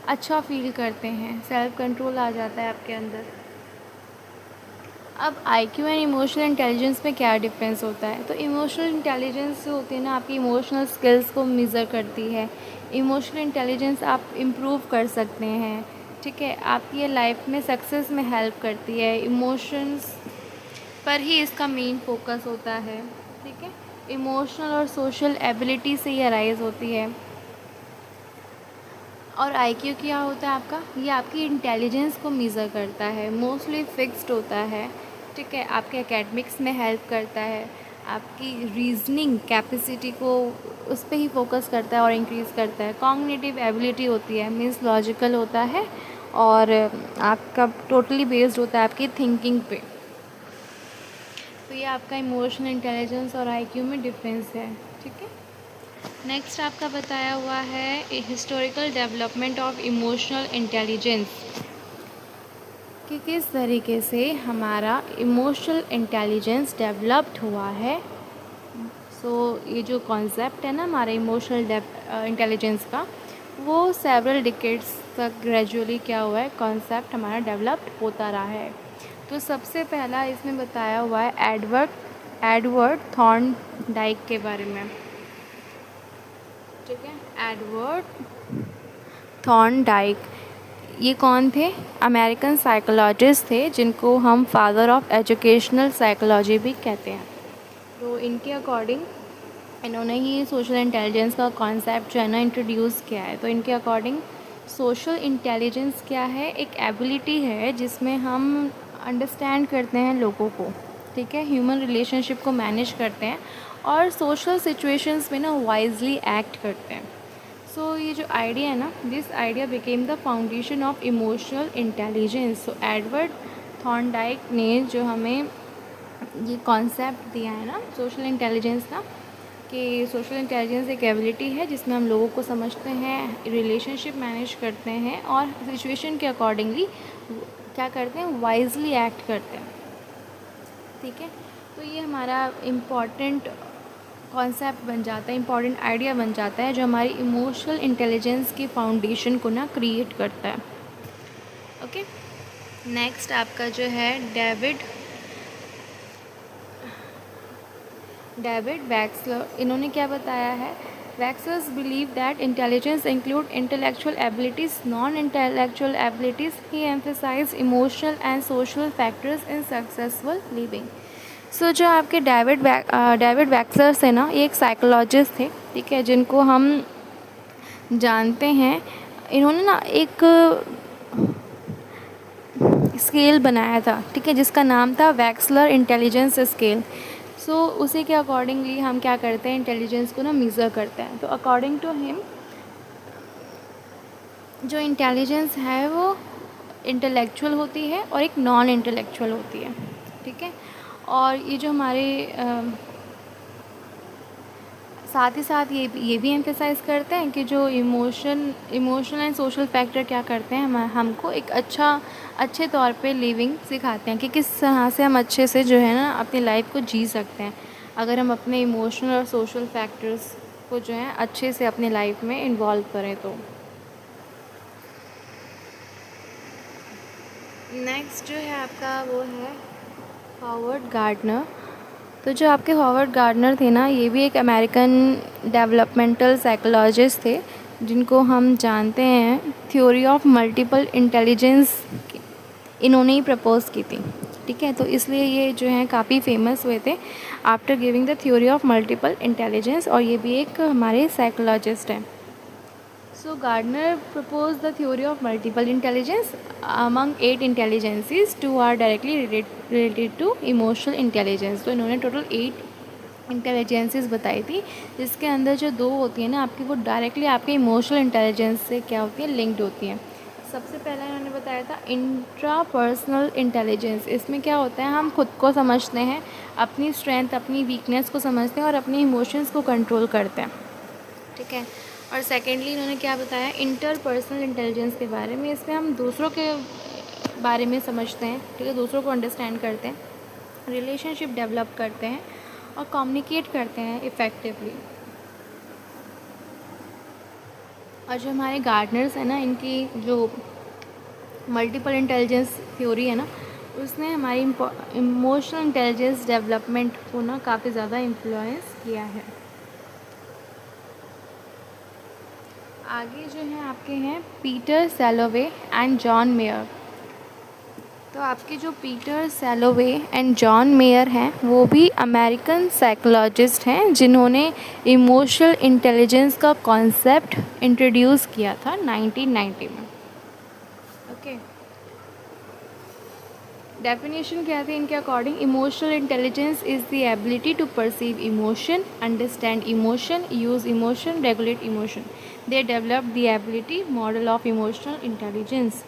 अच्छा फील करते हैं, सेल्फ कंट्रोल आ जाता है आपके अंदर। अब आईक्यू एंड इमोशनल इंटेलिजेंस में क्या डिफरेंस होता है? तो इमोशनल इंटेलिजेंस जो होती है ना आपकी इमोशनल स्किल्स को मेज़र करती है। इमोशनल इंटेलिजेंस आप इम्प्रूव कर सकते हैं, ठीक है, आपकी लाइफ में सक्सेस में हेल्प करती है। इमोशंस पर ही इसका मेन फोकस होता है, ठीक है। इमोशनल और सोशल एबिलिटी से ये अराइज होती है। और आईक्यू क्या होता है आपका? ये आपकी इंटेलिजेंस को मेज़र करता है, मोस्टली फिक्स्ड होता है, ठीक है, आपके एकेडमिक्स में हेल्प करता है, आपकी रीजनिंग कैपेसिटी को उस पर ही फोकस करता है और इंक्रीज़ करता है। कॉग्निटिव एबिलिटी होती है, मीन्स लॉजिकल होता है और आपका टोटली बेस्ड होता है आपकी थिंकिंग पे। तो ये आपका इमोशनल इंटेलिजेंस और आईक्यू में डिफरेंस है, ठीक है। नेक्स्ट आपका बताया हुआ है historical development of emotional intelligence, कि किस तरीके से हमारा इमोशनल इंटेलिजेंस डेवलप्ड हुआ है। ये जो कॉन्सेप्ट है ना हमारे इमोशनल इंटेलिजेंस का, वो सेवरल डिकेड्स तक ग्रेजुअली क्या हुआ है, कॉन्सेप्ट हमारा डेवलप्ड होता रहा है। तो सबसे पहला इसमें बताया हुआ है एडवर्ड थॉर्नडाइक के बारे में, ठीक है। एडवर्ड थॉर्नडाइक, ये कौन थे? अमेरिकन साइकोलॉजिस्ट थे जिनको हम फादर ऑफ एजुकेशनल साइकोलॉजी भी कहते हैं। तो इनके अकॉर्डिंग इन्होंने ही सोशल इंटेलिजेंस का कॉन्सेप्ट जो है ना इंट्रोड्यूस किया है। तो इनके अकॉर्डिंग सोशल इंटेलिजेंस क्या है, एक एबिलिटी है जिसमें हम अंडरस्टैंड करते हैं लोगों को, ठीक है, ह्यूमन रिलेशनशिप को मैनेज करते हैं और सोशल सिचुएशंस में ना वाइजली एक्ट करते हैं। सो ये जो आइडिया है ना, this idea became the foundation of emotional intelligence. So Edward Thorndike ने जो हमें ये कॉन्सेप्ट दिया है ना सोशल इंटेलिजेंस का, कि सोशल इंटेलिजेंस एक एबिलिटी है जिसमें हम लोगों को समझते हैं, रिलेशनशिप मैनेज करते हैं और सिचुएशन के अकॉर्डिंगली क्या करते हैं, वाइजली एक्ट करते हैं, ठीक है। तो ये हमारा इम्पॉर्टेंट कॉन्सेप्ट बन जाता है, इम्पॉर्टेंट आइडिया बन जाता है जो हमारी इमोशनल इंटेलिजेंस की फाउंडेशन को ना क्रिएट करता है। ओके, नेक्स्ट आपका जो है डेविड वैक्सलर, इन्होंने क्या बताया है, Wechsler's believe that intelligence include intellectual abilities, non intellectual abilities. He emphasise emotional and social factors in successful living. So जो आपके डेविड वैक्सलर्स थे ना, ये एक साइकोलॉजिस्ट थे, ठीक है, जिनको हम जानते हैं। इन्होंने ना एक स्केल बनाया था, ठीक है, जिसका नाम था वैक्सलर इंटेलिजेंस स्केल। सो उसी के अकॉर्डिंगली हम क्या करते हैं, इंटेलिजेंस को ना मेज़र करते हैं। तो अकॉर्डिंग टू हिम जो इंटेलिजेंस है वो इंटेलेक्चुअल होती है और एक नॉन इंटेलेक्चुअल होती है, ठीक है। और ये जो हमारे साथ ही साथ ये भी एम्फेसाइज़ करते हैं कि जो इमोशनल एंड सोशल फैक्टर क्या करते हैं, हमको एक अच्छे तौर पे लिविंग सिखाते हैं कि किस तरह से हम अच्छे से जो है ना अपनी लाइफ को जी सकते हैं, अगर हम अपने इमोशनल और सोशल फैक्टर्स को जो है अच्छे से अपनी लाइफ में इन्वॉल्व करें। तो नेक्स्ट जो है आपका वो है हॉवर्ड गार्डनर। तो जो आपके हॉवर्ड गार्डनर थे ना, ये भी एक अमेरिकन डेवलपमेंटल साइकोलॉजिस्ट थे जिनको हम जानते हैं थ्योरी ऑफ मल्टीपल इंटेलिजेंस, इन्होंने ही प्रपोज की थी, ठीक है। तो इसलिए ये जो है काफ़ी फेमस हुए थे after giving the theory of multiple intelligence, और ये भी एक हमारे साइकोलॉजिस्ट हैं। So Gardner proposed the theory of multiple intelligence. Among 8 intelligences, 2 are directly related to emotional intelligence. तो इन्होंने टोटल 8 इंटेलिजेंसेस बताई थी, जिसके अंदर जो 2 होती हैं ना आपकी, वो डायरेक्टली आपके इमोशनल इंटेलिजेंस से क्या होती है, लिंक्ड होती हैं। सबसे पहला इन्होंने बताया था इंट्रापर्सनल इंटेलिजेंस। इसमें क्या होता है, हम खुद को समझते हैं, अपनी स्ट्रेंथ अपनी वीकनेस को समझते हैं और अपने इमोशंस को कंट्रोल करते हैं, ठीक है। और सेकेंडली इन्होंने क्या बताया, इंटरपर्सनल इंटेलिजेंस के बारे में। इसमें हम दूसरों के बारे में समझते हैं, ठीक है, दूसरों को अंडरस्टैंड करते हैं, रिलेशनशिप डेवलप करते हैं और कम्युनिकेट करते हैं इफ़ेक्टिवली। और जो हमारे गार्डनर्स हैं ना, इनकी जो मल्टीपल इंटेलिजेंस थ्योरी है ना, उसने हमारी इमोशनल इंटेलिजेंस डेवलपमेंट को ना काफ़ी ज़्यादा इन्फ्लुएंस किया है। आगे जो हैं आपके हैं Peter Salovey and John Mayer. तो आपके जो Peter Salovey and John Mayer हैं, वो भी अमेरिकन साइकोलॉजिस्ट हैं जिन्होंने इमोशनल इंटेलिजेंस का कॉन्सेप्ट इंट्रोड्यूस किया था 1990 में। ओके, डेफिनेशन क्या थी इनके according, emotional intelligence is the ability to perceive emotion, understand emotion, use emotion, regulate emotion. They develop the ability model of emotional intelligence.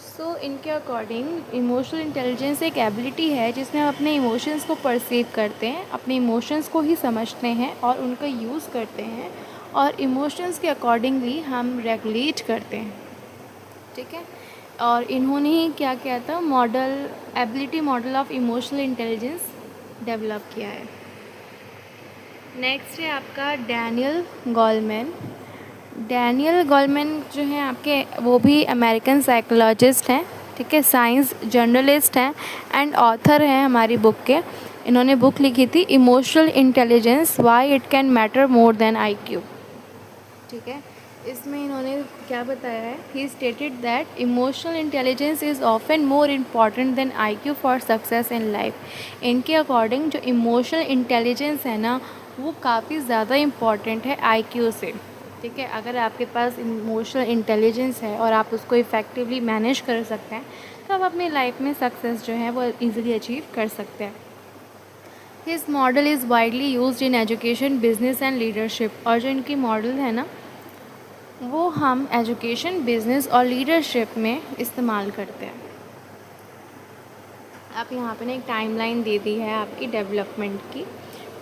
So इनके अकॉर्डिंग इमोशनल इंटेलिजेंस एक ability है जिसमें हम अपने इमोशंस को परसीव करते हैं, अपने इमोशंस को ही समझते हैं और उनका यूज़ करते हैं, और इमोशंस के अकॉर्डिंगली हम रेगुलेट करते हैं, ठीक है। और इन्होंने ही क्या किया था, ability model of emotional intelligence develop किया है। नेक्स्ट है आपका डैनियल गोलमैन। डैनियल गोलमैन जो है आपके, वो भी अमेरिकन साइकोलॉजिस्ट हैं, ठीक है, साइंस जर्नलिस्ट हैं एंड ऑथर हैं हमारी बुक के। इन्होंने बुक लिखी थी emotional intelligence, why it can matter more than IQ, ठीक है। इसमें इन्होंने क्या बताया है, ही stated that emotional intelligence is often more important than IQ for success in life. इनके अकॉर्डिंग जो इमोशनल इंटेलिजेंस है ना, वो काफ़ी ज़्यादा इम्पॉर्टेंट है आईक्यू से। ठीक है, अगर आपके पास इमोशनल इंटेलिजेंस है और आप उसको इफ़ेक्टिवली मैनेज कर सकते हैं तो आप अपनी लाइफ में सक्सेस जो है वो ईज़िली अचीव कर सकते हैं। This model is widely used in education, business and leadership. और जो इनकी मॉडल है ना, वो हम एजुकेशन, बिजनेस और लीडरशिप में इस्तेमाल करते हैं। आप यहाँ पे ना एक टाइमलाइन दे दी है आपकी डेवलपमेंट की,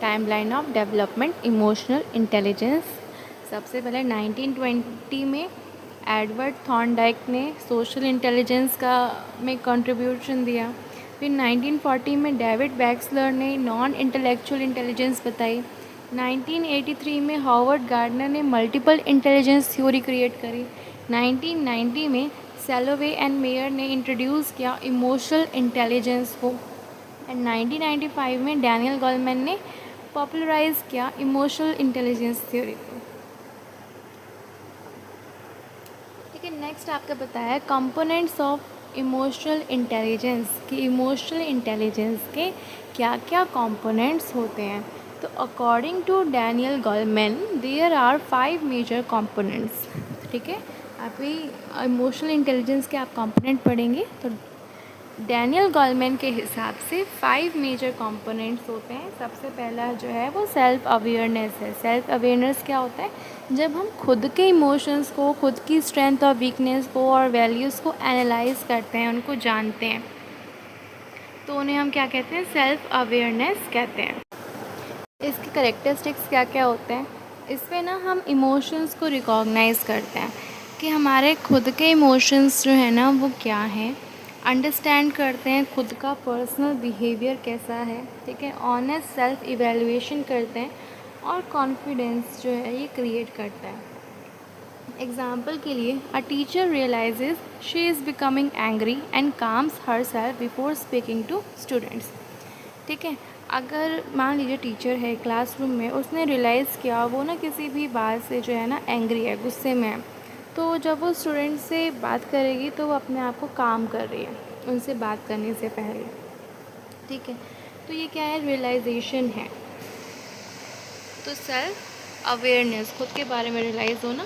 timeline of development emotional intelligence. सबसे पहले 1920 में एडवर्ड थॉर्नडाइक ने सोशल इंटेलिजेंस का में कंट्रीब्यूशन दिया। फिर 1940 में डेविड बैक्सलर ने नॉन इंटेलेक्चुअल इंटेलिजेंस बताई। 1983 में हॉवर्ड गार्डनर ने मल्टीपल इंटेलिजेंस थ्योरी क्रिएट करी। 1990 में सैलोवे एंड मेयर ने इंट्रोड्यूस किया इमोशनल इंटेलिजेंस को। एंड 1995 में डैनियल गोलमैन ने पॉपुलराइज किया इमोशनल इंटेलिजेंस थ्योरी को। ठीक है, नेक्स्ट आपको बताया कंपोनेंट्स ऑफ इमोशनल इंटेलिजेंस कि इमोशनल इंटेलिजेंस के क्या क्या कंपोनेंट्स होते हैं। तो according to Daniel Goleman there are 5 major components. ठीक है, अभी इमोशनल इंटेलिजेंस के आप कंपोनेंट पढ़ेंगे तो डैनियल गोलमैन के हिसाब से 5 मेजर कंपोनेंट्स होते हैं। सबसे पहला जो है वो सेल्फ अवेयरनेस है। सेल्फ अवेयरनेस क्या होता है? जब हम खुद के इमोशंस को, खुद की स्ट्रेंथ और वीकनेस को और वैल्यूज़ को एनालाइज करते हैं, उनको जानते हैं, तो उन्हें हम क्या कहते हैं? सेल्फ अवेयरनेस कहते हैं। इसके करेक्टरिस्टिक्स क्या क्या होते हैं? इसमें ना हम इमोशंस को रिकॉग्नाइज करते हैं कि हमारे खुद के इमोशंस जो है ना वो क्या हैं, अंडरस्टैंड करते हैं खुद का पर्सनल बिहेवियर कैसा है। ठीक है, ऑनेस्ट सेल्फ इवैल्यूएशन करते हैं और कॉन्फिडेंस जो है ये क्रिएट करता है। एग्जाम्पल के लिए, a teacher realises she is becoming angry and calms herself before speaking to students. ठीक है, अगर मान लीजिए टीचर है क्लासरूम में, उसने रियलाइज़ किया वो ना किसी भी बात से जो है ना एंग्री है, गुस्से में है, तो जब वो स्टूडेंट से बात करेगी तो वो अपने आप को काम कर रही है उनसे बात करने से पहले। ठीक है, तो ये क्या है? रियलाइजेशन है। तो सेल्फ अवेयरनेस, खुद के बारे में रियलाइज़ होना।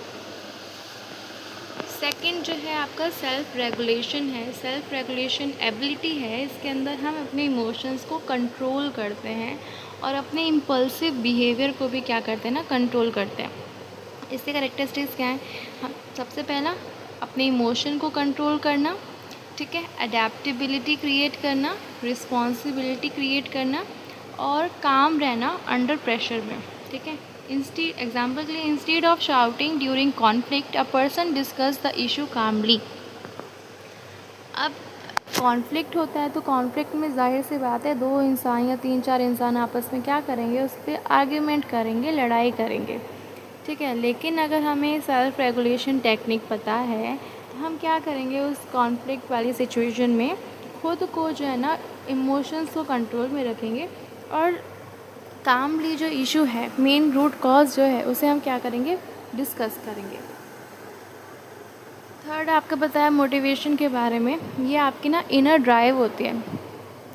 सेकंड जो है आपका सेल्फ रेगुलेशन है। सेल्फ रेगुलेशन एबिलिटी है, इसके अंदर हम अपने इमोशंस को कंट्रोल करते हैं और अपने इम्पल्सिव बिहेवियर को भी क्या करते हैं ना, कंट्रोल करते हैं। इसके करेक्टरिस्टिक्स क्या हैं? सबसे पहला अपने इमोशन को कंट्रोल करना। ठीक है, अडेप्टेबिलिटी क्रिएट करना, रिस्पॉन्सिबिलिटी क्रिएट करना और काम रहना अंडर प्रेशर में। ठीक है, एग्जाम्पल के लिए, instead of shouting during conflict a person discuss the issue calmly. अब कॉन्फ्लिक्ट होता है तो कॉन्फ्लिक्ट में जाहिर सी बात है 2 इंसान या 3-4 इंसान आपस में क्या करेंगे? उस पर आर्ग्यूमेंट करेंगे, लड़ाई करेंगे। ठीक है, लेकिन अगर हमें सेल्फ रेगुलेशन टेक्निक पता है तो हम क्या करेंगे? उस कॉन्फ्लिक्ट वाली सिचुएशन में खुद को जो है ना इमोशंस को कंट्रोल में रखेंगे और कामली जो इशू है, मेन रूट कॉज जो है, उसे हम क्या करेंगे? डिस्कस करेंगे। थर्ड आपको बताया मोटिवेशन के बारे में। ये आपकी ना इनर ड्राइव होती है,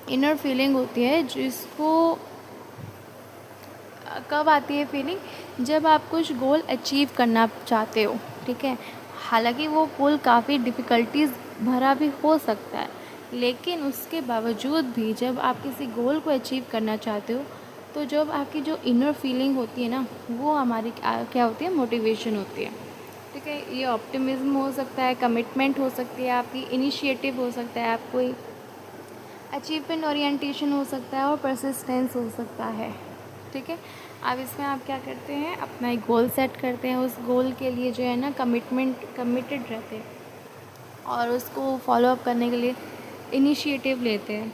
इनर फीलिंग होती है, जिसको कब आती है फीलिंग? जब आप कुछ गोल अचीव करना चाहते हो। ठीक है, हालांकि वो गोल काफ़ी डिफ़िकल्टीज भरा भी हो सकता है, लेकिन उसके बावजूद भी जब आप किसी गोल को अचीव करना चाहते हो तो जब आपकी जो इनर फीलिंग होती है ना, वो हमारी क्या होती है? मोटिवेशन होती है। ठीक है, ये ऑप्टिमिज्म हो सकता है, कमिटमेंट हो सकती है आपकी, इनिशिएटिव हो सकता है, आप कोई अचीवमेंट ओरिएंटेशन हो सकता है और परसिस्टेंस हो सकता है। ठीक है, अब इसमें आप क्या करते हैं? अपना एक गोल सेट करते हैं, उस गोल के लिए जो है ना कमिटेड रहते हैं और उसको फॉलो अप करने के लिए इनिशिएटिव लेते हैं,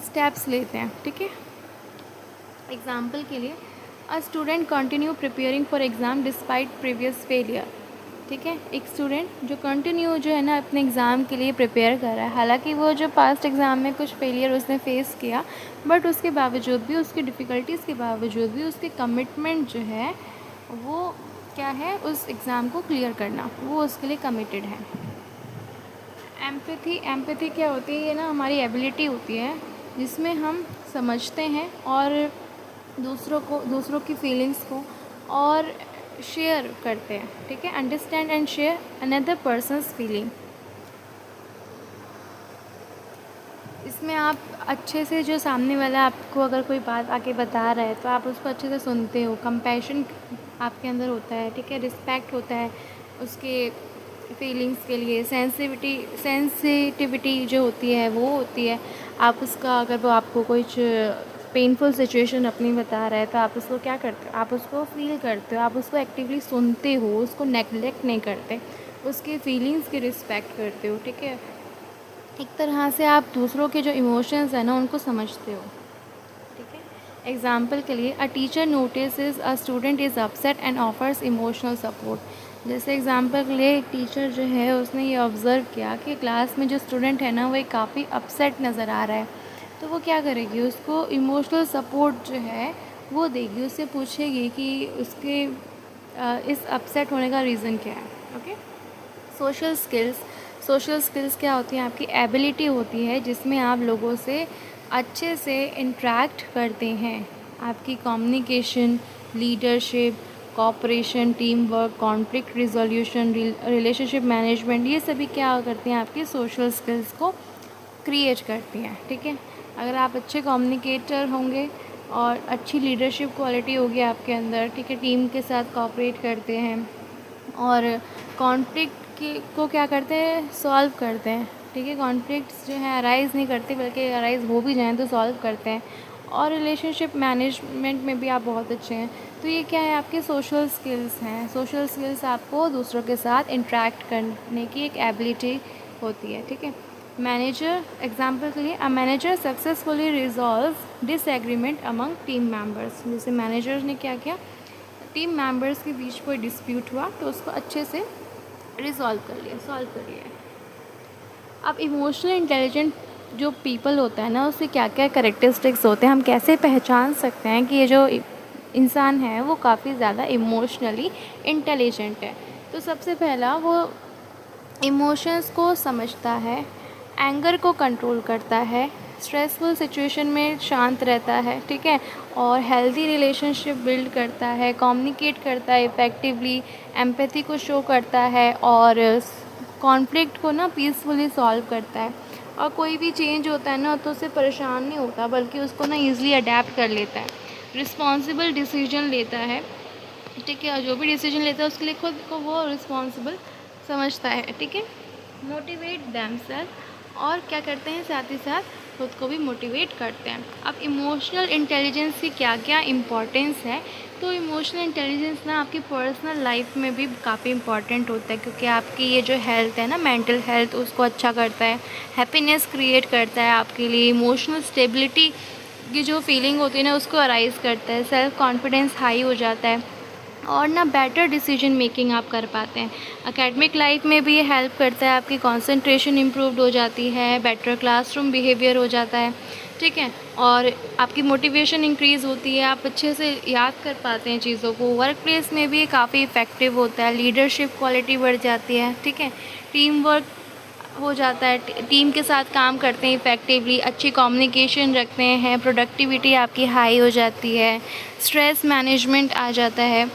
स्टेप्स लेते हैं। ठीक है, एग्जाम्पल के लिए, a student continue preparing for exam despite previous failure. ठीक है, एक स्टूडेंट जो कंटिन्यू जो है ना अपने एग्ज़ाम के लिए प्रिपेयर कर रहा है, हालांकि वो जो पास्ट एग्ज़ाम में कुछ फेलियर उसने फेस किया, बट उसके बावजूद भी, उसकी डिफ़िकल्टीज़ के बावजूद भी उसकी कमिटमेंट जो है वो क्या है? उस एग्ज़ाम को क्लियर करना, वो उसके लिए कमिटेड है। एम्पैथी क्या होती है? ये ना हमारी एबिलिटी होती है जिसमें हम समझते हैं और दूसरों की फीलिंग्स को और शेयर करते हैं, ठीक है। Understand and share another persons feeling. इसमें आप अच्छे से, जो सामने वाला आपको अगर कोई बात आके बता रहा है तो आप उसको अच्छे से सुनते हो, कंपैशन आपके अंदर होता है, ठीक है। रिस्पेक्ट होता है उसके फीलिंग्स के लिए। सेंसिटिविटी जो होती है वो होती है। आप उसका, अगर वो आपको कुछ पेनफुल सिचुएशन अपनी बता रहा है तो आप उसको क्या करते हो, आप उसको फील करते हो, आप उसको एक्टिवली सुनते हो, उसको नेगलेक्ट नहीं करते, उसके फीलिंग्स की रिस्पेक्ट करते हो, ठीक है। एक तरह से आप दूसरों के जो इमोशंस हैं ना उनको समझते हो, ठीक है। एग्जाम्पल के लिए, a teacher notice a student is upset and offers emotional support. जैसे एग्जाम्पल के लिए एक टीचर जो है उसने ये ऑब्ज़र्व किया कि क्लास में जो स्टूडेंट है ना वो काफ़ी अपसेट नज़र आ रहा है, तो वो क्या करेगी, उसको इमोशनल सपोर्ट जो है वो देगी, उससे पूछेगी कि उसके इस अपसेट होने का रीज़न क्या है, okay. Social skills. Social skills क्या होती हैं, आपकी एबिलिटी होती है जिसमें आप लोगों से अच्छे से इंटरेक्ट करते हैं। आपकी communication, leadership, cooperation, team work, conflict resolution, relationship management, ये सभी क्या करती हैं, आपकी सोशल स्किल्स को क्रिएट करती हैं, ठीक है। अगर आप अच्छे कम्युनिकेटर होंगे और अच्छी लीडरशिप क्वालिटी होगी आपके अंदर, ठीक है, टीम के साथ कोऑपरेट करते हैं और कॉन्फ्लिक्ट को क्या करते हैं, सॉल्व करते हैं, ठीक है। कॉन्फ्लिक्ट्स जो है अराइज़ नहीं करते, बल्कि अराइज़ हो भी जाएँ तो सॉल्व करते हैं। और रिलेशनशिप मैनेजमेंट में भी आप बहुत अच्छे हैं। तो ये क्या है, आपके सोशल स्किल्स हैं। सोशल स्किल्स आपको दूसरों के साथ इंटरेक्ट करने की एक एबिलिटी होती है, ठीक है। मैनेजर, एग्जाम्पल के लिए, a manager successfully resolve disagreement among team members. जैसे मैनेजर ने क्या किया, टीम मेंबर्स के बीच कोई डिस्प्यूट हुआ तो उसको अच्छे से सॉल्व कर लिया। अब इमोशनल इंटेलिजेंट जो पीपल होता है ना, उससे क्या क्या करेक्टरिस्टिक्स होते हैं, हम कैसे पहचान सकते हैं कि ये जो इंसान है वो काफ़ी ज़्यादा इमोशनली इंटेलिजेंट है। तो सबसे पहला, वो इमोशंस को समझता है, एंगर को कंट्रोल करता है, स्ट्रेसफुल सिचुएशन में शांत रहता है, ठीक है, और हेल्दी रिलेशनशिप बिल्ड करता है, कम्युनिकेट करता है इफ़ेक्टिवली, एम्पैथी को शो करता है और कॉन्फ्लिक्ट को ना पीसफुली सॉल्व करता है। और कोई भी चेंज होता है ना तो उससे परेशान नहीं होता, बल्कि उसको ना ईज़िली अडेप्ट कर लेता है। रिस्पॉन्सिबल डिसीजन लेता है, ठीक है, और जो भी डिसीजन लेता है उसके लिए खुद को वो रिस्पॉन्सिबल समझता है, ठीक है। मोटिवेट देमसेल्फ, और क्या करते हैं, साथ ही साथ खुद को भी मोटिवेट करते हैं। अब इमोशनल इंटेलिजेंस की क्या क्या इम्पोर्टेंस है, तो इमोशनल इंटेलिजेंस ना आपकी पर्सनल लाइफ में भी काफ़ी इम्पॉर्टेंट होता है, क्योंकि आपकी ये जो हेल्थ है ना, मेंटल हेल्थ, उसको अच्छा करता है, हैप्पीनेस क्रिएट करता है आपके लिए, इमोशनल स्टेबिलिटी की जो फीलिंग होती है ना उसको अराइज़ करता है, सेल्फ कॉन्फिडेंस हाई हो जाता है और ना बेटर डिसीजन मेकिंग आप कर पाते हैं। एकेडमिक लाइफ में भी ये हेल्प करता है, आपकी कंसंट्रेशन इम्प्रूव्ड हो जाती है, बेटर क्लासरूम बिहेवियर हो जाता है, ठीक है, और आपकी मोटिवेशन इंक्रीज़ होती है, आप अच्छे से याद कर पाते हैं चीज़ों को। वर्क प्लेस में भी ये काफ़ी इफ़ेक्टिव होता है, लीडरशिप क्वालिटी बढ़ जाती है, ठीक है, टीम वर्क हो जाता है, टीम के साथ काम करते हैं इफ़ेक्टिवली, अच्छी कम्युनिकेशन रखते हैं, प्रोडक्टिविटी आपकी हाई हो जाती है, स्ट्रेस मैनेजमेंट आ जाता है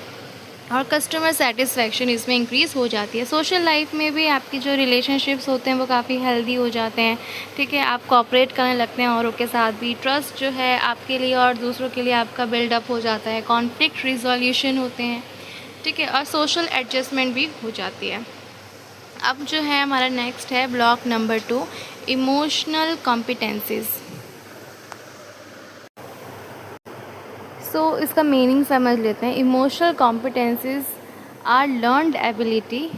और कस्टमर सेटिस्फेक्शन इसमें इंक्रीज़ हो जाती है। सोशल लाइफ में भी आपकी जो रिलेशनशिप्स होते हैं वो काफ़ी हेल्दी हो जाते हैं, ठीक है, आप कोऑपरेट करने लगते हैं औरों के साथ भी, ट्रस्ट जो है आपके लिए और दूसरों के लिए आपका बिल्डअप हो जाता है, कॉन्फ्लिक्ट रिजोल्यूशन होते हैं, ठीक है, और सोशल एडजस्टमेंट भी हो जाती है। अब जो है हमारा नेक्स्ट है ब्लॉक नंबर 2, इमोशनल कॉम्पिटेंसीज़। इसका मीनिंग समझ लेते हैं। Emotional competencies are learned ability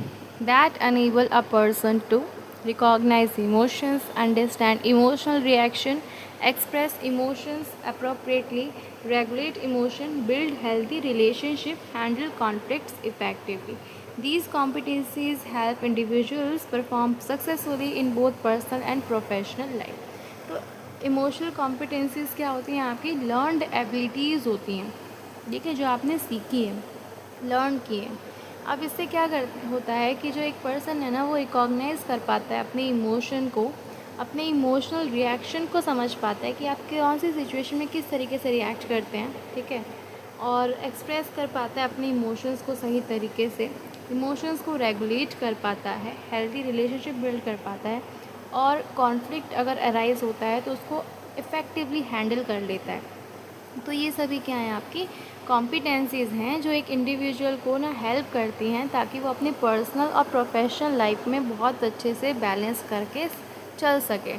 that enable a person to recognise emotions, understand emotional reaction, express emotions appropriately, regulate emotion, build healthy relationship, handle conflicts effectively. These competencies help individuals perform successfully in both personal and professional life. तो emotional कॉम्पिटेंसीज़ क्या होती हैं, आपकी learned abilities होती हैं, ठीक है, जो आपने सीखी है, लर्न की है। अब इससे क्या कर होता है कि जो एक पर्सन है ना वो रिकॉग्नाइज़ कर पाता है अपने इमोशन को अपने इमोशनल रिएक्शन को समझ पाता है कि आप कौन सी सिचुएशन में किस तरीके से रिएक्ट करते हैं, ठीक है, और एक्सप्रेस कर पाता है अपने इमोशंस को सही तरीके से, इमोशंस को रेगुलेट कर पाता है, हेल्दी रिलेशनशिप बिल्ड कर पाता है, और कॉन्फ्लिक्ट अगर अराइज होता है तो उसको इफ़ेक्टिवली हैंडल कर लेता है। तो ये सभी क्या हैं, आपकी कॉम्पिटेंसीज़ हैं जो एक इंडिविजुअल को ना हेल्प करती हैं ताकि वो अपनी पर्सनल और प्रोफेशनल लाइफ में बहुत अच्छे से बैलेंस करके चल सके।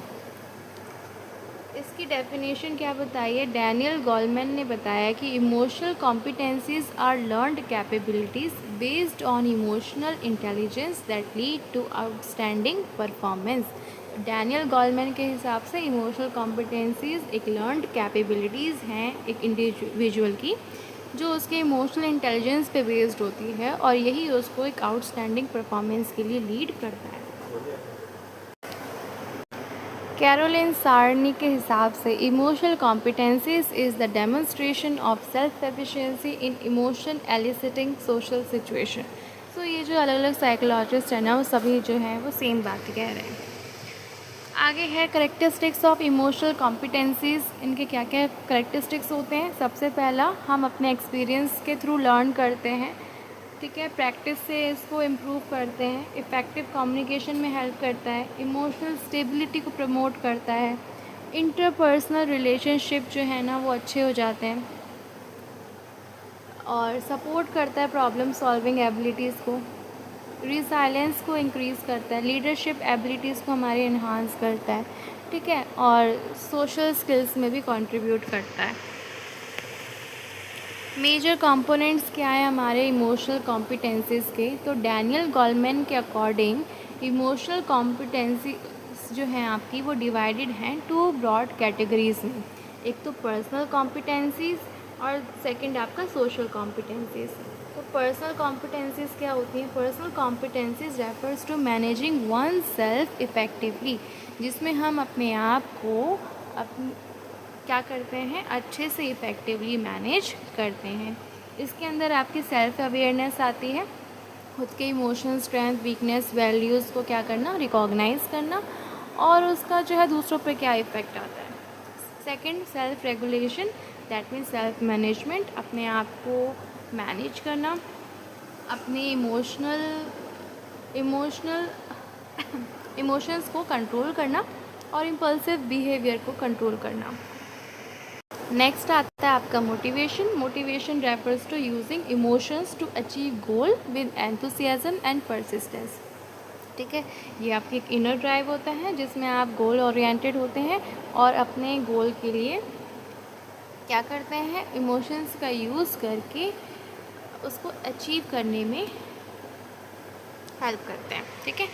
इसकी डेफिनेशन क्या बताइए, डैनियल गोलमैन ने बताया कि emotional competencies are learned capabilities based on emotional intelligence that lead to outstanding performance. Daniel Goleman के हिसाब से इमोशनल कॉम्पिटेंसीज एक लर्नड कैपेबिलिटीज़ हैं एक इंडिविजुअल की, जो उसके इमोशनल इंटेलिजेंस पे बेस्ड होती है, और यही उसको एक आउटस्टैंडिंग परफॉर्मेंस के लिए लीड करता है। कैरोलिन सारनी के हिसाब से emotional competencies is the demonstration of self efficiency in emotion eliciting social situation. So ये जो अलग अलग साइकोलॉजिस्ट हैं ना, वो सभी जो हैं वो सेम बात कह रहे हैं। आगे है करेक्टरिस्टिक्स ऑफ इमोशनल कॉम्पिटेंसीज। इनके क्या क्या करेक्टरिस्टिक्स होते हैं। सबसे पहला, हम अपने एक्सपीरियंस के थ्रू लर्न करते हैं, ठीक है, प्रैक्टिस से इसको इम्प्रूव करते हैं, इफ़ेक्टिव कम्युनिकेशन में हेल्प करता है, इमोशनल स्टेबिलिटी को प्रमोट करता है, इंटरपर्सनल रिलेशनशिप जो है ना वो अच्छे हो जाते हैं, और सपोर्ट करता है प्रॉब्लम सॉल्विंग एबिलिटीज़ को, रिसाइलेंस को इंक्रीज़ करता है, लीडरशिप एबिलिटीज़ को हमारे इन्हांस करता है, ठीक है, और सोशल स्किल्स में भी कंट्रीब्यूट करता है। मेजर कंपोनेंट्स क्या है हमारे इमोशनल कॉम्पिटेंसीज़ के, तो डैनियल गोलमैन के अकॉर्डिंग इमोशनल कॉम्पिटेंसी जो हैं आपकी वो डिवाइडेड हैं टू ब्रॉड कैटेगरीज़ में। एक तो पर्सनल कॉम्पिटेंसीज़ और सेकंड आपका सोशल कॉम्पिटेंसीज़। तो पर्सनल कॉम्पिटेंसीज़ क्या होती हैं, personal competencies refers to managing one self effectively, जिसमें हम अपने आप को क्या करते हैं, अच्छे से इफ़ेक्टिवली मैनेज करते हैं। इसके अंदर आपकी सेल्फ अवेयरनेस आती है, खुद के इमोशन, स्ट्रेंथ, वीकनेस, वैल्यूज़ को क्या करना, रिकॉग्नाइज करना, और उसका जो है दूसरों पे क्या इफ़ेक्ट आता है। Second, self regulation, that means self management, अपने आप को मैनेज करना, अपने इमोशंस को कंट्रोल करना, और इम्पल्सिव बिहेवियर को कंट्रोल करना। नेक्स्ट आता है आपका motivation. Motivation refers to using emotions to achieve goal with enthusiasm and persistence, ठीक है, ये आपकी एक इनर ड्राइव होता है जिसमें आप गोल ओरिएंटेड होते हैं और अपने गोल के लिए क्या करते हैं, इमोशंस का यूज़ करके उसको अचीव करने में हेल्प करते हैं, ठीक है।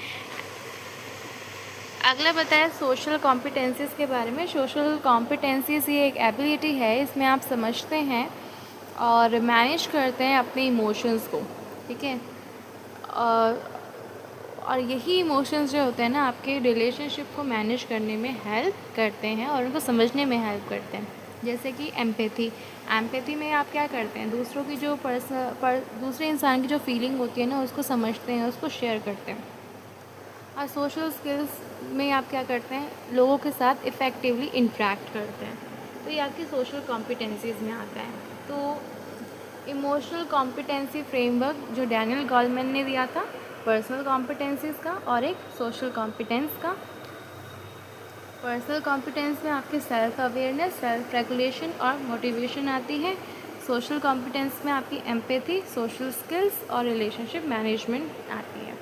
अगला बताया सोशल कॉम्पिटेंसीज़ के बारे में। सोशल कॉम्पिटेंसीज़ ये एक एबिलिटी है, इसमें आप समझते हैं और मैनेज करते हैं अपने इमोशंस को, ठीक है, और यही इमोशंस जो होते हैं ना आपके रिलेशनशिप को मैनेज करने में हेल्प करते हैं और उनको समझने में हेल्प करते हैं। जैसे कि एम्पैथी में आप क्या करते हैं, दूसरों की जो दूसरे इंसान की जो फीलिंग होती है ना उसको समझते हैं, उसको शेयर करते हैं। और सोशल स्किल्स में आप क्या करते हैं, लोगों के साथ इफ़ेक्टिवली इंटरेक्ट करते हैं। तो ये आपकी सोशल कॉम्पिटेंसीज़ में आता है। तो इमोशनल कॉम्पिटेंसी फ्रेमवर्क जो डैनियल गोलमैन ने दिया था, पर्सनल कॉम्पिटेंसीज़ का और एक सोशल कॉम्पिटेंस का। पर्सनल कॉम्पिटेंस में आपकी सेल्फ अवेयरनेस, सेल्फ रेगुलेशन और मोटिवेशन आती है। सोशल कॉम्पिटेंस में आपकी एम्पैथी, सोशल स्किल्स और रिलेशनशिप मैनेजमेंट आती है।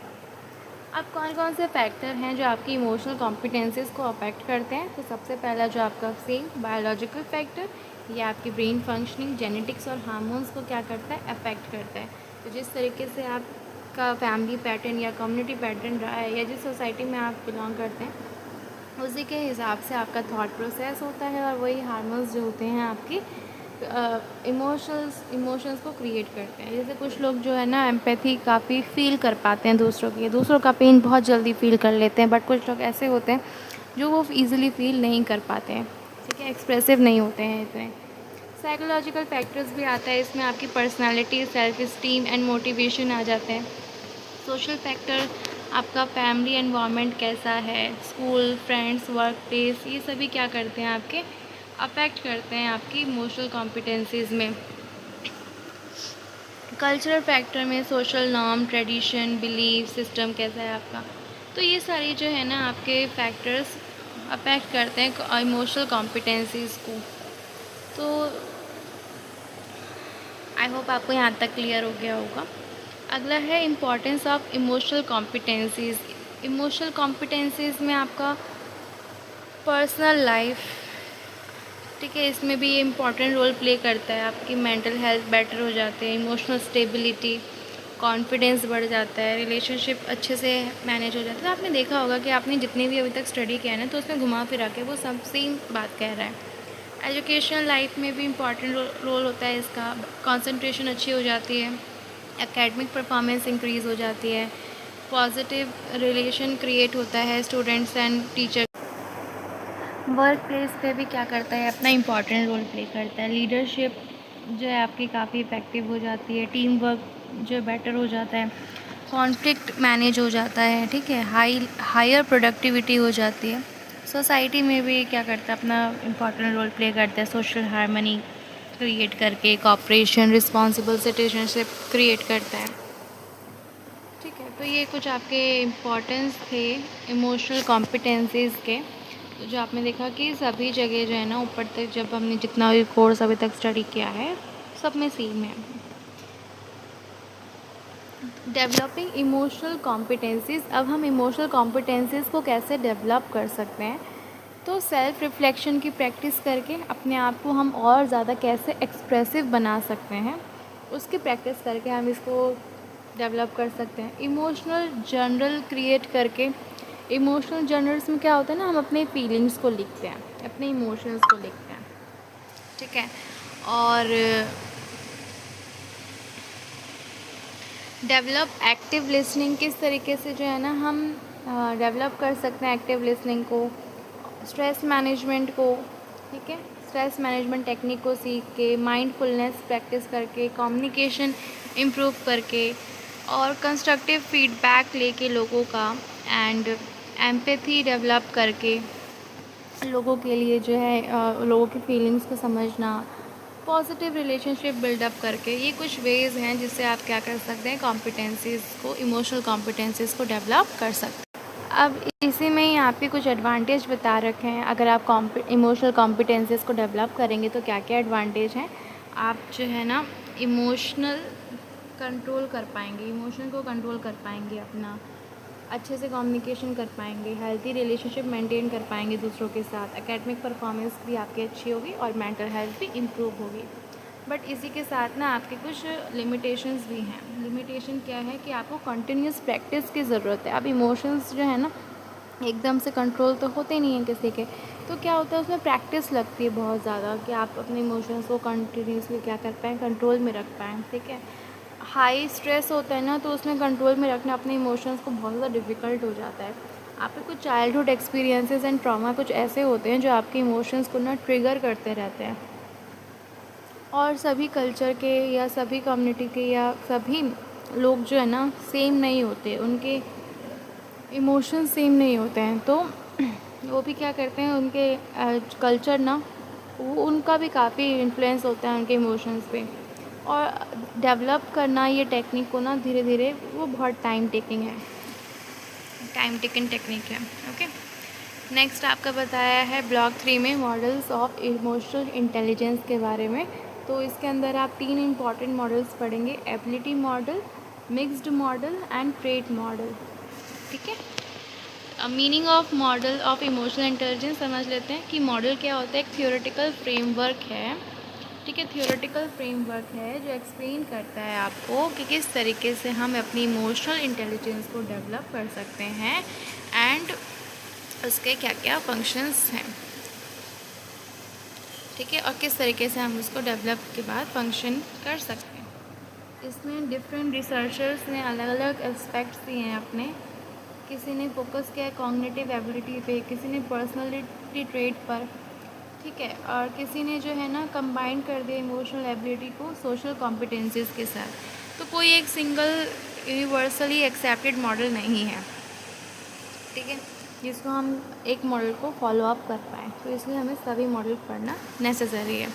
अब कौन कौन से फैक्टर हैं जो आपकी इमोशनल कॉम्पिटेंसीज़ को अफेक्ट करते हैं। तो सबसे पहला जो आपका बायोलॉजिकल फैक्टर, ये आपकी ब्रेन फंक्शनिंग, जेनेटिक्स और हार्मोन्स को क्या करता है, अफेक्ट करता है। तो जिस तरीके से आपका फैमिली पैटर्न या कम्युनिटी पैटर्न रहा है या जिस सोसाइटी में आप बिलोंग करते हैं उसी के हिसाब से आपका थॉट प्रोसेस होता है और वही हार्मोन्स जो होते हैं आपकी इमोशंस को क्रिएट करते हैं। जैसे कुछ लोग जो है ना एम्पैथी काफ़ी फील कर पाते हैं दूसरों का पेन बहुत जल्दी फील कर लेते हैं, बट कुछ लोग ऐसे होते हैं जो वो ईज़िली फील नहीं कर पाते हैं, ठीक है, एक्सप्रेसिव नहीं होते हैं इतने। साइकोलॉजिकल फैक्टर्स भी आता है इसमें, आपकी personality, self esteem and motivation आ जाते हैं। सोशल फैक्टर आपका फैमिली एनवायरनमेंट कैसा है, स्कूल, फ्रेंड्स, वर्क प्लेस, ये सभी क्या करते हैं, आपके अफेक्ट करते हैं आपकी इमोशनल कॉम्पिटेंसीज़ में। कल्चरल फैक्टर में social norm, tradition, belief system कैसा है आपका, तो ये सारी जो है ना आपके फैक्टर्स अफेक्ट करते हैं इमोशनल कॉम्पिटेंसीज़ को। तो आई होप आपको यहाँ तक क्लियर हो गया होगा। अगला है इम्पॉर्टेंस ऑफ इमोशनल कॉम्पिटेंसीज़। इमोशनल कॉम्पिटेंसीज़ में आपका पर्सनल लाइफ, ठीक है, इसमें भी ये इम्पॉर्टेंट रोल प्ले करता है। आपकी मेंटल हेल्थ बेटर हो जाते हैं, इमोशनल स्टेबिलिटी, कॉन्फिडेंस बढ़ जाता है, रिलेशनशिप अच्छे से मैनेज हो जाता है। तो आपने देखा होगा कि आपने जितनी भी अभी तक स्टडी किया है ना, तो उसमें घुमा फिरा के वो सब सेम बात कह रहा है। एजुकेशनल लाइफ में भी इम्पॉर्टेंट रोल होता है इसका। कंसंट्रेशन अच्छी हो जाती है, एकेडमिक परफॉर्मेंस इंक्रीज़ हो जाती है, पॉजिटिव रिलेशन क्रिएट होता है students and teacher. Work place पे भी क्या करता है, अपना इम्पॉर्टेंट रोल प्ले करता है। लीडरशिप जो है आपकी काफ़ी इफ़ेक्टिव हो जाती है, टीम वर्क जो बेटर हो जाता है, कॉन्फ्लिक्ट मैनेज हो जाता है, ठीक है, हायर प्रोडक्टिविटी हो जाती है। सोसाइटी में भी क्या करता है, अपना इम्पॉर्टेंट रोल प्ले करता है, सोशल हार्मनी क्रिएट करके, कॉपरेशन, रिस्पॉन्सिबल सिटीजनशिप क्रिएट करता है, ठीक है। तो ये कुछ आपके इम्पोर्टेंस थे इमोशनल कॉम्पिटेंसीज़ के। तो जो आपने देखा कि सभी जगह जो है ना, ऊपर तक जब हमने जितना भी कोर्स अभी तक स्टडी किया है, सब में सेम है। Developing emotional competencies. अब हम इमोशनल कॉम्पिटेंसीज़ को कैसे डेवलप कर सकते हैं, तो सेल्फ रिफ्लेक्शन की प्रैक्टिस करके अपने आप को हम और ज़्यादा कैसे एक्सप्रेसिव बना सकते हैं, उसकी प्रैक्टिस करके हम इसको डेवलप कर सकते हैं। इमोशनल जर्नल क्रिएट करके, इमोशनल जर्नल्स में क्या होता है ना, हम अपने फीलिंग्स को लिखते हैं, अपने इमोशंस को लिखते हैं, ठीक है। और डेवलप एक्टिव लिसनिंग, किस तरीके से जो है ना हम डेवलप कर सकते हैं एक्टिव लिसनिंग को, स्ट्रेस मैनेजमेंट को, ठीक है, स्ट्रेस मैनेजमेंट टेक्निक को सीख के, माइंडफुलनेस प्रैक्टिस करके, कम्युनिकेशन इम्प्रूव करके, और कंस्ट्रक्टिव फीडबैक लेके लोगों का, एंड एम्पैथी डेवलप करके लोगों के लिए जो है लोगों की फीलिंग्स को समझना, पॉजिटिव रिलेशनशिप बिल्डअप करके, ये कुछ वेज़ हैं जिससे आप क्या कर सकते हैं, कॉम्पिटेंसीज़ को, इमोशनल कॉम्पिटेंसीज़ को डेवलप कर सकते हैं। अब इसी में ही आपके कुछ एडवांटेज बता रखे हैं। अगर आप इमोशनल कॉम्पिटेंसीज़ को डेवलप करेंगे तो क्या क्या एडवांटेज हैं, आप जो है ना इमोशनल कंट्रोल कर पाएंगे, इमोशन को कंट्रोल कर पाएंगे, अपना अच्छे से कम्युनिकेशन कर पाएंगे, हेल्थी रिलेशनशिप मेंटेन कर पाएंगे दूसरों के साथ, एकेडमिक परफॉर्मेंस भी आपकी अच्छी होगी और मेंटल हेल्थ भी इम्प्रूव होगी। बट इसी के साथ ना आपके कुछ लिमिटेशंस भी हैं। लिमिटेशन क्या है कि आपको कंटिन्यूस प्रैक्टिस की ज़रूरत है। अब इमोशंस जो है ना एकदम से कंट्रोल तो होते नहीं हैं किसी के, तो क्या होता है उसमें प्रैक्टिस लगती है बहुत ज़्यादा कि आप अपने इमोशंस को कंटिन्यूसली क्या कर पाएँ, कंट्रोल में रख पाएँ, ठीक है। हाई स्ट्रेस होता है ना, तो उसमें कंट्रोल में रखना अपने इमोशंस को बहुत ज़्यादा डिफ़िकल्ट हो जाता है। आपके कुछ चाइल्डहुड एक्सपीरियंसेस एंड ट्रॉमा कुछ ऐसे होते हैं जो आपके इमोशंस को ना ट्रिगर करते रहते हैं, और सभी कल्चर के या सभी कम्युनिटी के या सभी लोग जो है ना सेम नहीं होते, उनके इमोशंस सेम नहीं होते हैं। तो वो भी क्या करते हैं, उनके कल्चर ना, वो उनका भी काफ़ी इन्फ्लुएंस होता है उनके इमोशंस पे, और डेवलप करना ये टेक्निक को ना धीरे धीरे वो बहुत टाइम टेकिंग टेक्निक है, ओके। नेक्स्ट आपका बताया है ब्लॉक 3 में मॉडल्स ऑफ इमोशनल इंटेलिजेंस के बारे में। तो इसके अंदर आप 3 इम्पॉर्टेंट मॉडल्स पढ़ेंगे, ability model, mixed model and trait model, ठीक है। Meaning of model of emotional intelligence समझ लेते हैं कि मॉडल क्या होता है। एक थियोरेटिकल फ्रेमवर्क है, ठीक है, थियोरेटिकल फ्रेमवर्क है जो एक्सप्लेन करता है आपको कि किस तरीके से हम अपनी इमोशनल इंटेलिजेंस को डेवलप कर सकते हैं एंड उसके क्या क्या फंक्शंस हैं, ठीक है, और किस तरीके से हम उसको डेवलप के बाद फंक्शन कर सकते हैं। इसमें डिफरेंट रिसर्चर्स ने अलग अलग एस्पेक्ट्स दिए हैं अपने। किसी ने फोकस किया है कॉग्निटिव एबिलिटी पे, किसी ने पर्सनालिटी ट्रेट पर, ठीक है, और किसी ने जो है ना कंबाइन कर दिया इमोशनल एबिलिटी को सोशल कॉम्पिटेंसीज़ के साथ। तो कोई एक सिंगल यूनिवर्सली एक्सेप्टेड मॉडल नहीं है। ठीक है, जिसको हम एक मॉडल को फॉलो अप कर पाएँ, तो इसलिए हमें सभी मॉडल पढ़ना नेसेसरी है।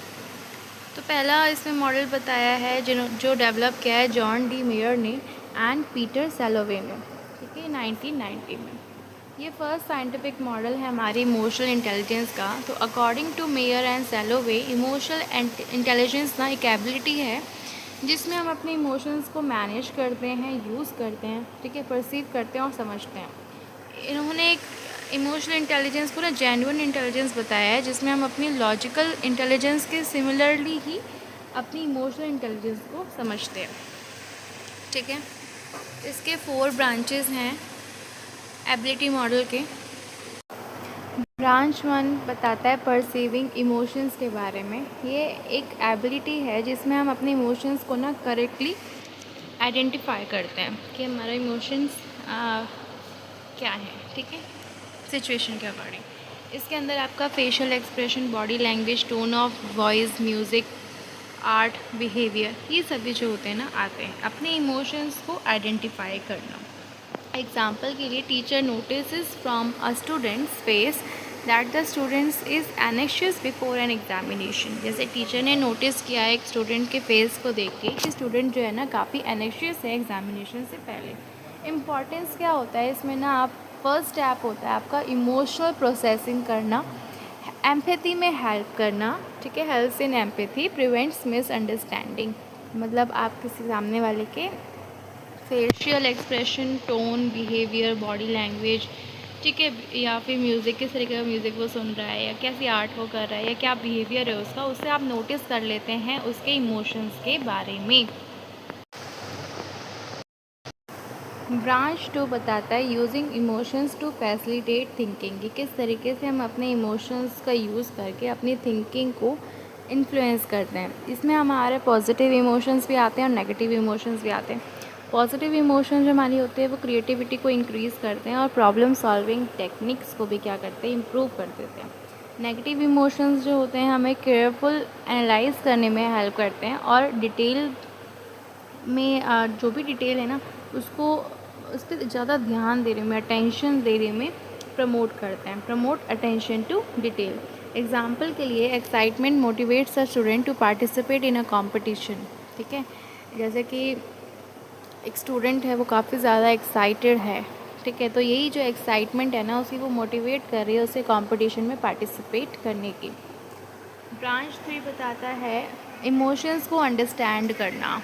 तो पहला इसमें मॉडल बताया है जो डेवलप किया है जॉन डी मेयर ने एंड पीटर सैलोवे ने, ठीक है, 1990 में। ये फर्स्ट साइंटिफिक मॉडल है हमारी इमोशनल इंटेलिजेंस का। तो according to Mayer and Salovey, emotional intelligence ना एक एबिलिटी है जिसमें हम अपने इमोशंस को मैनेज करते हैं, यूज़ करते हैं, ठीक है, परसीव करते हैं और समझते हैं। इन्होंने एक इमोशनल इंटेलिजेंस को ना जेन्युइन इंटेलिजेंस बताया है, जिसमें हम अपनी लॉजिकल इंटेलिजेंस के सिमिलरली ही अपनी इमोशनल इंटेलिजेंस को समझते हैं, ठीक है। इसके 4 ब्रांचेस हैं एबिलिटी मॉडल के। ब्रांच 1 बताता है परसीविंग इमोशंस के बारे में। ये एक एबिलिटी है जिसमें हम अपने इमोशंस को ना करेक्टली आइडेंटिफाई करते हैं कि हमारा इमोशंस क्या है, ठीक है, सिचुएशन के अकॉर्डिंग। इसके अंदर आपका facial expression, body language, tone of voice, music, art, behaviour, ये सभी जो होते हैं ना आते हैं अपने इमोशंस को आइडेंटिफाई करना। एग्जाम्पल के लिए, teacher notice from a students face that the students is anxious before an examination. जैसे टीचर ने नोटिस किया है एक स्टूडेंट के फेस को देख के कि स्टूडेंट जो है ना काफ़ी एनेक्शियस है एग्जामिनेशन से पहले। इम्पॉर्टेंस क्या होता है इसमें ना, आप फर्स्ट स्टेप होता है आपका इमोशनल प्रोसेसिंग करना, एम्पैथी में हेल्प करना, ठीक है। Helps in empathy prevents misunderstanding. मतलब आप किसी सामने वाले के facial expression, tone, behaviour, body language, ठीक है, या फिर म्यूज़िक, किस तरीके का म्यूज़िक वो सुन रहा है या कैसी आर्ट वो कर रहा है या क्या बिहेवियर है उसका, उससे आप नोटिस कर लेते हैं उसके इमोशंस के बारे में। ब्रांच 2 बताता है using emotions to facilitate thinking, कि किस तरीके से हम अपने इमोशंस का यूज़ करके अपनी थिंकिंग को इन्फ्लुएंस करते हैं। इसमें हमारे पॉजिटिव इमोशंस भी आते हैं और नेगेटिव इमोशंस भी आते हैं। पॉजिटिव इमोशंस जो हमारी होते हैं वो क्रिएटिविटी को इंक्रीज़ करते हैं और प्रॉब्लम सॉल्विंग टेक्निक्स को भी क्या करते हैं, इम्प्रूव कर देते हैं। नेगेटिव इमोशंस जो होते हैं हमें केयरफुल एनालाइज करने में हेल्प करते हैं और डिटेल में जो भी डिटेल है ना उसको उस पर ज़्यादा ध्यान देने में, अटेंशन देने में प्रमोट करते हैं। Promote attention to detail. Example के लिए, excitement motivates a student to participate in a competition, ठीक है। जैसे कि एक स्टूडेंट है वो काफ़ी ज़्यादा एक्साइटेड है, ठीक है, तो यही जो एक्साइटमेंट है ना उसी को मोटिवेट कर रही है उसे कंपटीशन में पार्टिसिपेट करने की। ब्रांच 3 बताता है इमोशंस को अंडरस्टैंड करना।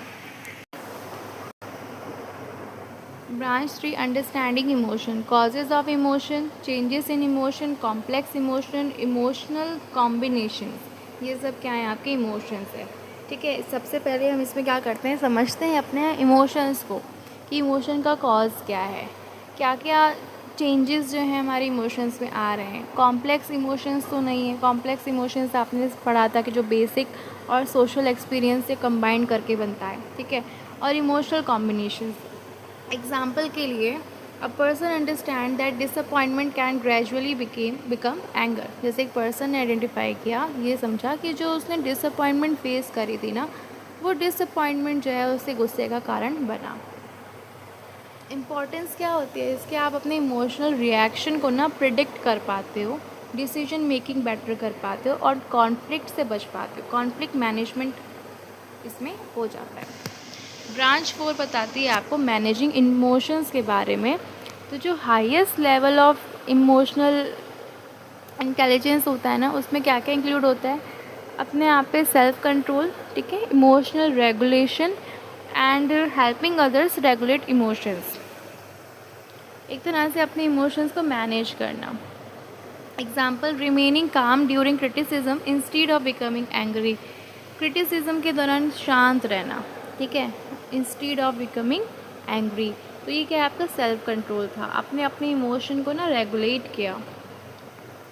Branch 3 understanding emotion, causes of emotion, changes in emotion, complex emotion, emotional combination, ये सब क्या है आपके इमोशंस है, ठीक है। सबसे पहले हम इसमें क्या करते हैं, समझते हैं अपने इमोशंस को कि इमोशन का कॉज क्या है, क्या क्या चेंजेस जो हैं हमारे इमोशंस में आ रहे हैं। कॉम्प्लेक्स इमोशंस तो नहीं है, कॉम्प्लेक्स इमोशंस आपने पढ़ा था कि जो बेसिक और सोशल एक्सपीरियंस से कंबाइन करके बनता है, ठीक है। और इमोशनल कॉम्बिनेशंस, एग्जाम्पल के लिए, a person understand that disappointment can gradually become anger. जैसे एक पर्सन ने आइडेंटिफाई किया, ये समझा कि जो उसने डिसअपॉइंटमेंट फेस करी थी ना वो डिसअपॉइंटमेंट जो है उससे गुस्से का कारण बना। इम्पॉर्टेंस क्या होती है इसके, आप अपने इमोशनल रिएक्शन को ना प्रिडिक्ट कर पाते हो, डिसीजन मेकिंग बेटर कर पाते हो और कॉन्फ्लिक्ट से बच पाते हो। कॉन्फ्लिक्ट मैनेजमेंट इसमें हो जाता है। ब्रांच 4 बताती है आपको मैनेजिंग इमोशंस के बारे में। तो जो highest level of emotional intelligence होता है ना उसमें क्या क्या इंक्लूड होता है, अपने आप पे सेल्फ कंट्रोल, ठीक है, emotional regulation and helping others regulate emotions. एक तरह से अपने इमोशंस को मैनेज करना। एग्जाम्पल, रिमेनिंग काम during criticism instead of becoming angry. Criticism के दौरान शांत रहना, ठीक है, इंस्टीड ऑफ बिकमिंग एंग्री। तो ये क्या है आपका सेल्फ कंट्रोल था, आपने अपने इमोशन को ना रेगुलेट किया।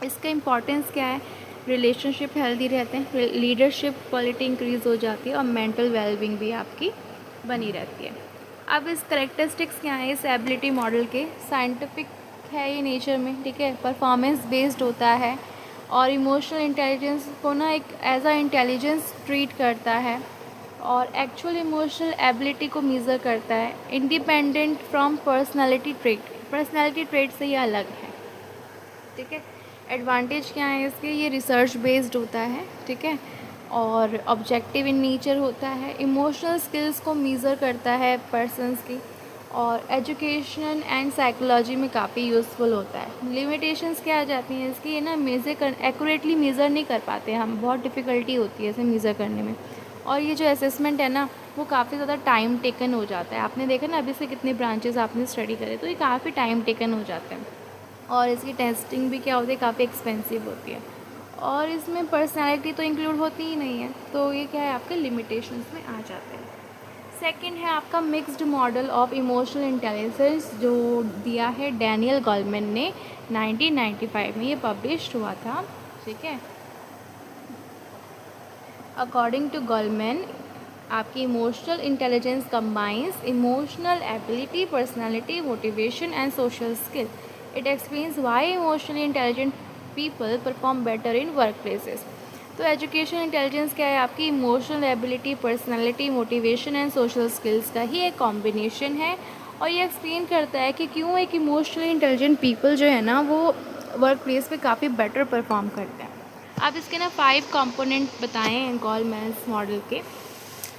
इसका इम्पॉर्टेंस क्या है, रिलेशनशिप हेल्दी रहते हैं, लीडरशिप क्वालिटी इंक्रीज़ हो जाती है और मेंटल वेलबींग भी आपकी बनी रहती है। अब इस करेक्टरिस्टिक्स क्या है इस एबिलिटी मॉडल के, साइंटिफिक है ये नेचर में, ठीक है, परफॉर्मेंस बेस्ड होता है और इमोशनल इंटेलिजेंस को ना एक एज अ इंटेलिजेंस ट्रीट करता है और एक्चुअल इमोशनल एबिलिटी को मेज़र करता है, independent from personality trait, personality trait से ये अलग है, ठीक है। एडवांटेज क्या है इसके, ये रिसर्च बेस्ड होता है, ठीक है, और ऑब्जेक्टिव इन नेचर होता है, इमोशनल स्किल्स को मेज़र करता है पर्सन्स की, और एजुकेशन एंड साइकोलॉजी में काफ़ी यूज़फुल होता है। लिमिटेशंस क्या आ जाती हैं इसकी, ये ना एक्यूरेटली मेज़र नहीं कर पाते हम, बहुत डिफ़िकल्टी होती है इसे मेज़र करने में। और ये जो असेसमेंट है ना, वो काफ़ी ज़्यादा टाइम टेकन हो जाता है। आपने देखा ना अभी से कितने ब्रांचेस आपने स्टडी करे, तो ये काफ़ी टाइम टेकन हो जाते हैं। और इसकी टेस्टिंग भी क्या होती है, काफ़ी एक्सपेंसिव होती है। और इसमें पर्सनैलिटी तो इंक्लूड होती ही नहीं है, तो ये क्या है, आपके लिमिटेशंस में आ जाते हैं। सेकंड है आपका mixed model of emotional intelligence, जो दिया है डैनियल गोलमैन ने 1995 में, ये पब्लिश हुआ था, ठीक है। अकॉर्डिंग टू गोलमैन, आपकी emotional intelligence combines emotional ability, personality, motivation and social skill. It explains Y emotionally intelligent people perform better in work places. तो एजुकेशन इंटेलिजेंस क्या है, आपकी emotional ability, personality, motivation and social skills का ही एक combination है। और ये explain करता है कि क्यों एक इमोशनली इंटेलिजेंट पीपल जो है ना, वो वर्क प्लेस पे काफ़ी बेटर परफॉर्म करते हैं। आप इसके ना 5 कंपोनेंट बताएं हैं गोलमैन्स मॉडल के।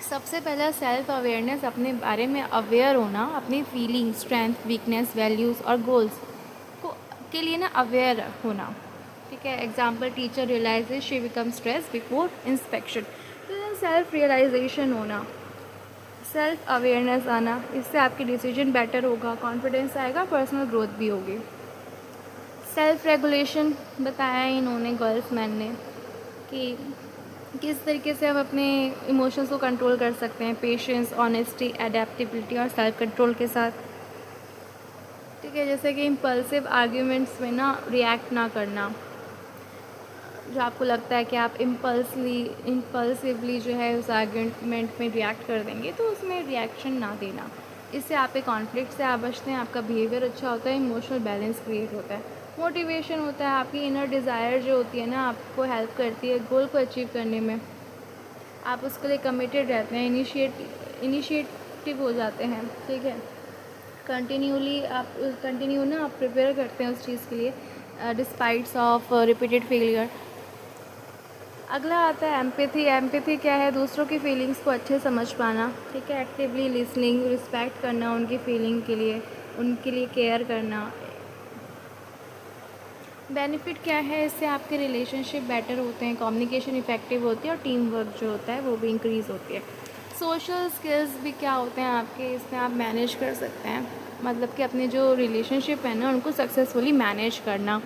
सबसे पहला सेल्फ अवेयरनेस, अपने बारे में अवेयर होना, अपनी फीलिंग, स्ट्रेंथ, वीकनेस, वैल्यूज़ और गोल्स को के लिए ना अवेयर होना, ठीक है। Example, teacher realises she become stress before inspection. तो सेल्फ रियलाइजेशन होना, सेल्फ अवेयरनेस आना, इससे आपकी डिसीजन बेटर होगा, कॉन्फिडेंस आएगा, पर्सनल ग्रोथ भी होगी। सेल्फ रेगुलेशन बताया है इन्होंने, गोल्समैन ने, कि किस तरीके से हम अपने इमोशंस को कंट्रोल कर सकते हैं, पेशेंस, ऑनेस्टी, एडेप्टेबिलिटी और सेल्फ कंट्रोल के साथ, ठीक है। जैसे कि इम्पल्सिव आर्ग्यूमेंट्स में ना रिएक्ट ना करना, जो आपको लगता है कि आप इम्पल्सिवली जो है उस आर्ग्यूमेंट में रिएक्ट कर देंगे, तो उसमें रिएक्शन ना देना, इससे आपके कॉन्फ्लिक्ट से आप बचते हैं, आपका बिहेवियर अच्छा होता है, इमोशनल बैलेंस क्रिएट होता है। मोटिवेशन होता है, आपकी इनर डिज़ायर जो होती है ना, आपको हेल्प करती है गोल को अचीव करने में, आप उसके लिए कमिटेड रहते हैं, इनिशिएटिव हो जाते हैं, ठीक है। कंटिन्यू ना आप प्रिपेयर करते हैं उस चीज़ के लिए, डिस्पाइट्स ऑफ रिपीटेड फेलियर। अगला आता है एम्पैथी। एम्पैथी क्या है, दूसरों की फीलिंग्स को अच्छे समझ पाना, ठीक है। एक्टिवली लिसनिंग, रिस्पेक्ट करना उनकी फीलिंग के लिए, उनके लिए केयर करना। बेनिफिट क्या है, इससे आपके रिलेशनशिप बेटर होते हैं, कम्युनिकेशन इफेक्टिव होती है और टीम वर्क जो होता है वो भी इंक्रीज़ होती है। सोशल स्किल्स भी क्या होते हैं आपके, इसमें आप मैनेज कर सकते हैं, मतलब कि अपने जो रिलेशनशिप है ना उनको सक्सेसफुली मैनेज करना,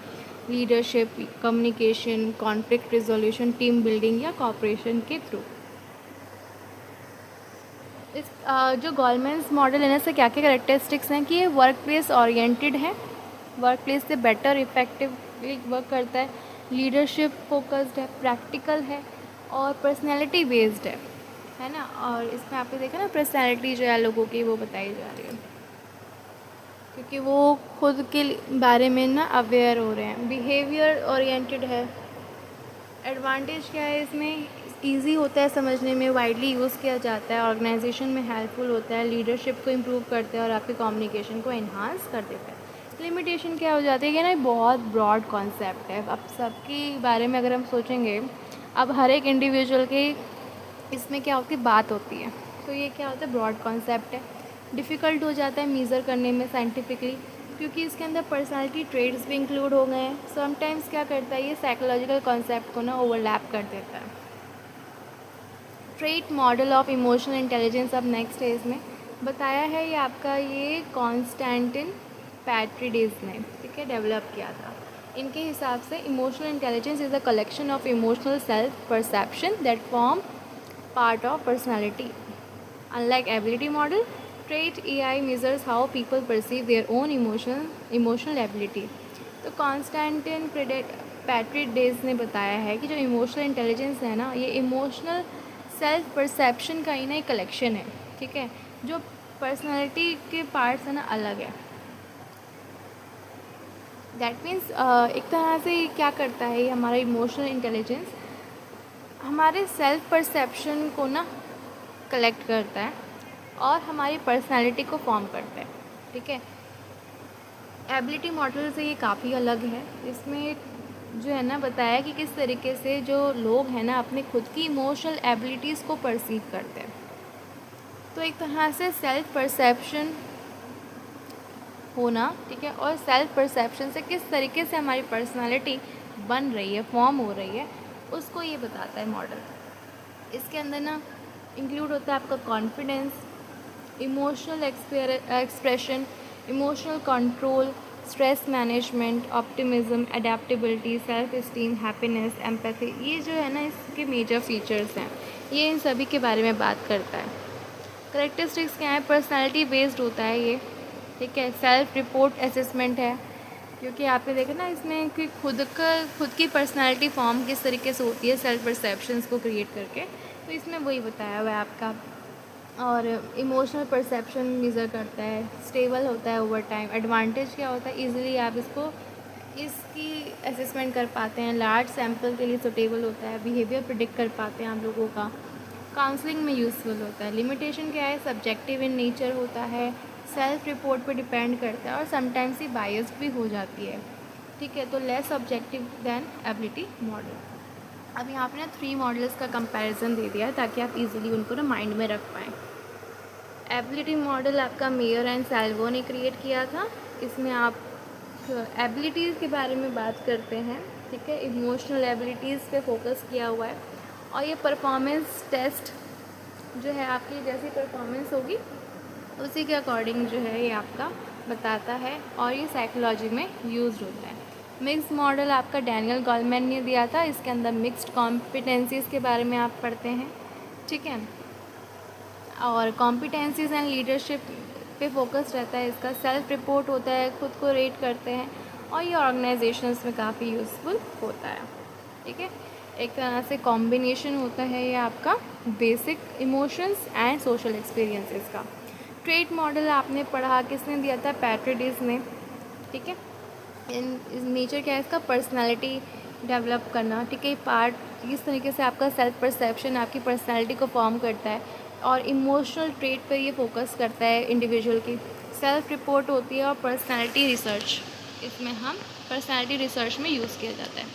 leadership, communication, conflict resolution, team building या कॉपरेशन के थ्रू। इस जो गोलमैन्स मॉडल है ना, इससे क्या क्या कैरेक्टरिस्टिक्स हैं कि ये वर्क प्लेस ओरिएंटेड है, वर्क प्लेस से बेटर इफेक्टिवली वर्क करता है, लीडरशिप फोकस्ड है, प्रैक्टिकल है और पर्सनैलिटी बेस्ड है ना। और इसमें आपने देखा ना पर्सनैलिटी जो है लोगों की वो बताई जा रही है, क्योंकि वो खुद के बारे में ना अवेयर हो रहे हैं। बिहेवियर ओरिएंटेड है। एडवांटेज क्या है इसमें, इजी होता है समझने में, वाइडली यूज़ किया जाता है, ऑर्गेनाइजेशन में हेल्पफुल होता है, लीडरशिप को इम्प्रूव करता है और आपके कम्युनिकेशन को इन्हांस कर देता है। लिमिटेशन क्या हो जाती है कि ना बहुत ब्रॉड कॉन्सेप्ट है, अब सबके बारे में अगर हम सोचेंगे, अब हर एक इंडिविजुअल के इसमें क्या होती है, बात होती है, तो ये क्या होता है, ब्रॉड कॉन्सेप्ट है, डिफ़िकल्ट हो जाता है मेज़र करने में साइंटिफिकली, क्योंकि इसके अंदर पर्सनालिटी ट्रेड्स भी इंक्लूड हो गए हैं। समटाइम्स क्या करता है, ये साइकोलॉजिकल कॉन्सेप्ट को ना ओवरलैप कर देता है। Trait model of emotional intelligence अब नेक्स्ट है, इसमें बताया है ये आपका, ये कॉन्स्टेंटिन पैट्रिडेज ने, ठीक है, डेवलप किया था। इनके हिसाब से emotional intelligence is a collection of emotional self perception that form part of personality. Unlike ability model, trait AI measures how people perceive their own emotional ability. तो कॉन्स्टेंटिन पैट्रिडेज ने बताया है कि जो इमोशनल इंटेलिजेंस है ना, ये इमोशनल सेल्फ परसेप्शन का ही ना एक कलेक्शन है, ठीक है, जो पर्सनालिटी के पार्ट्स है ना अलग है। दैट मीन्स एक तरह से क्या करता है ये हमारा इमोशनल इंटेलिजेंस, हमारे सेल्फ परसेप्शन को ना कलेक्ट करता है और हमारी पर्सनालिटी को फॉर्म करता है, ठीक है। एबिलिटी मॉडल से ये काफ़ी अलग है। इसमें जो है ना बताया कि किस तरीके से जो लोग हैं ना अपने खुद की इमोशनल एबिलिटीज़ को परसीव करते हैं। तो एक तरह से सेल्फ परसेप्शन होना, ठीक है, और सेल्फ परसेप्शन से किस तरीके से हमारी पर्सनालिटी बन रही है, फॉर्म हो रही है, उसको ये बताता है मॉडल। इसके अंदर ना इंक्लूड होता है आपका confidence, emotional expression, emotional control, stress management, optimism, adaptability, self esteem, happiness, empathy. ये जो है ना इसके मेजर फीचर्स हैं। ये इन सभी के बारे में बात करता है। करेक्टरिस्टिक्स क्या है? पर्सनालिटी बेस्ड होता है ये, ठीक है। सेल्फ रिपोर्ट असेसमेंट है, क्योंकि आपने देखा ना इसमें कि खुद की पर्सनालिटी फॉर्म किस तरीके से होती है सेल्फ परसेप्शंस को क्रिएट करके, तो इसमें वही बताया हुआ है आपका। और इमोशनल परसेप्शन मेज़र करता है, स्टेबल होता है ओवर टाइम। एडवांटेज क्या होता है? इजीली आप इसकी असेसमेंट कर पाते हैं, लार्ज सैम्पल के लिए सुटेबल होता है, बिहेवियर प्रिडिक्ट कर पाते हैं आप लोगों का, काउंसलिंग में यूज़फुल होता है। लिमिटेशन क्या है? सब्जेक्टिव इन नेचर होता है, सेल्फ रिपोर्ट पे डिपेंड करता है और समटाइम्स ही बायस्ड भी हो जाती है, ठीक है। तो less objective than ability model. अब यहाँ पे ना 3 मॉडल्स का कंपैरिजन दे दिया है ताकि आप इजीली उनको ना माइंड में रख पाएँ। एबिलिटी मॉडल आपका मेयर एंड सैल्वो ने क्रिएट किया था। इसमें आप एबिलिटीज़ के बारे में बात करते हैं, ठीक है। इमोशनल एबिलिटीज़ पे फोकस किया हुआ है और ये परफॉर्मेंस टेस्ट जो है आपकी जैसी परफॉर्मेंस होगी उसी के अकॉर्डिंग जो है ये आपका बताता है और ये साइकोलॉजी में यूज़ होता है। मिक्स मॉडल आपका डैनियल गोलमैन ने दिया था। इसके अंदर मिक्स्ड कॉम्पिटेंसीज़ के बारे में आप पढ़ते हैं, ठीक है। और कॉम्पिटेंसीज़ एंड लीडरशिप पे फोकस रहता है इसका। सेल्फ रिपोर्ट होता है, खुद को रेट करते हैं और ये ऑर्गेनाइजेशंस में काफ़ी यूज़फुल होता है, ठीक है। एक तरह से कॉम्बिनेशन होता है ये आपका basic emotions and social experiences का। ट्रेट मॉडल आपने पढ़ा, किसने दिया था? पैट्रिडिस ने, ठीक है। इन नेचर क्या है इसका? पर्सनालिटी डेवलप करना, ठीक है। पार्ट किस तरीके से आपका सेल्फ परसेप्शन आपकी पर्सनालिटी को फॉर्म करता है और इमोशनल ट्रेट पे ये फोकस करता है इंडिविजुअल की। सेल्फ रिपोर्ट होती है और पर्सनालिटी रिसर्च, इसमें हम पर्सनालिटी रिसर्च में यूज़ किया जाता है।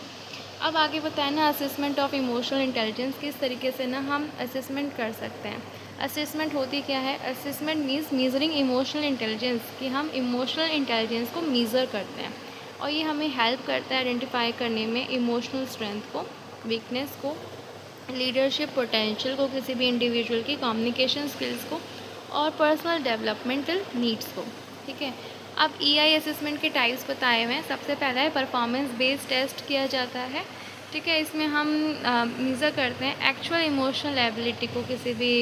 अब आगे बताया ना असेसमेंट ऑफ इमोशनल इंटेलिजेंस, किस तरीके से ना हम असेसमेंट कर सकते हैं। असेसमेंट होती क्या है? असेसमेंट मीन्स मीज़रिंग इमोशनल इंटेलिजेंस, कि हम इमोशनल इंटेलिजेंस को मीज़र करते हैं और ये हमें हेल्प करता है आइडेंटिफाई करने में इमोशनल स्ट्रेंथ को, वीकनेस को, लीडरशिप पोटेंशियल को किसी भी इंडिविजुअल की, कम्युनिकेशन स्किल्स को और पर्सनल डेवलपमेंटल नीड्स को, ठीक है। अब ईआई असेसमेंट के टाइप्स बताए हुए हैं। सबसे पहला है परफॉर्मेंस बेस्ड टेस्ट किया जाता है, ठीक है। इसमें हम मेज़र करते हैं एक्चुअल इमोशनल एबिलिटी को किसी भी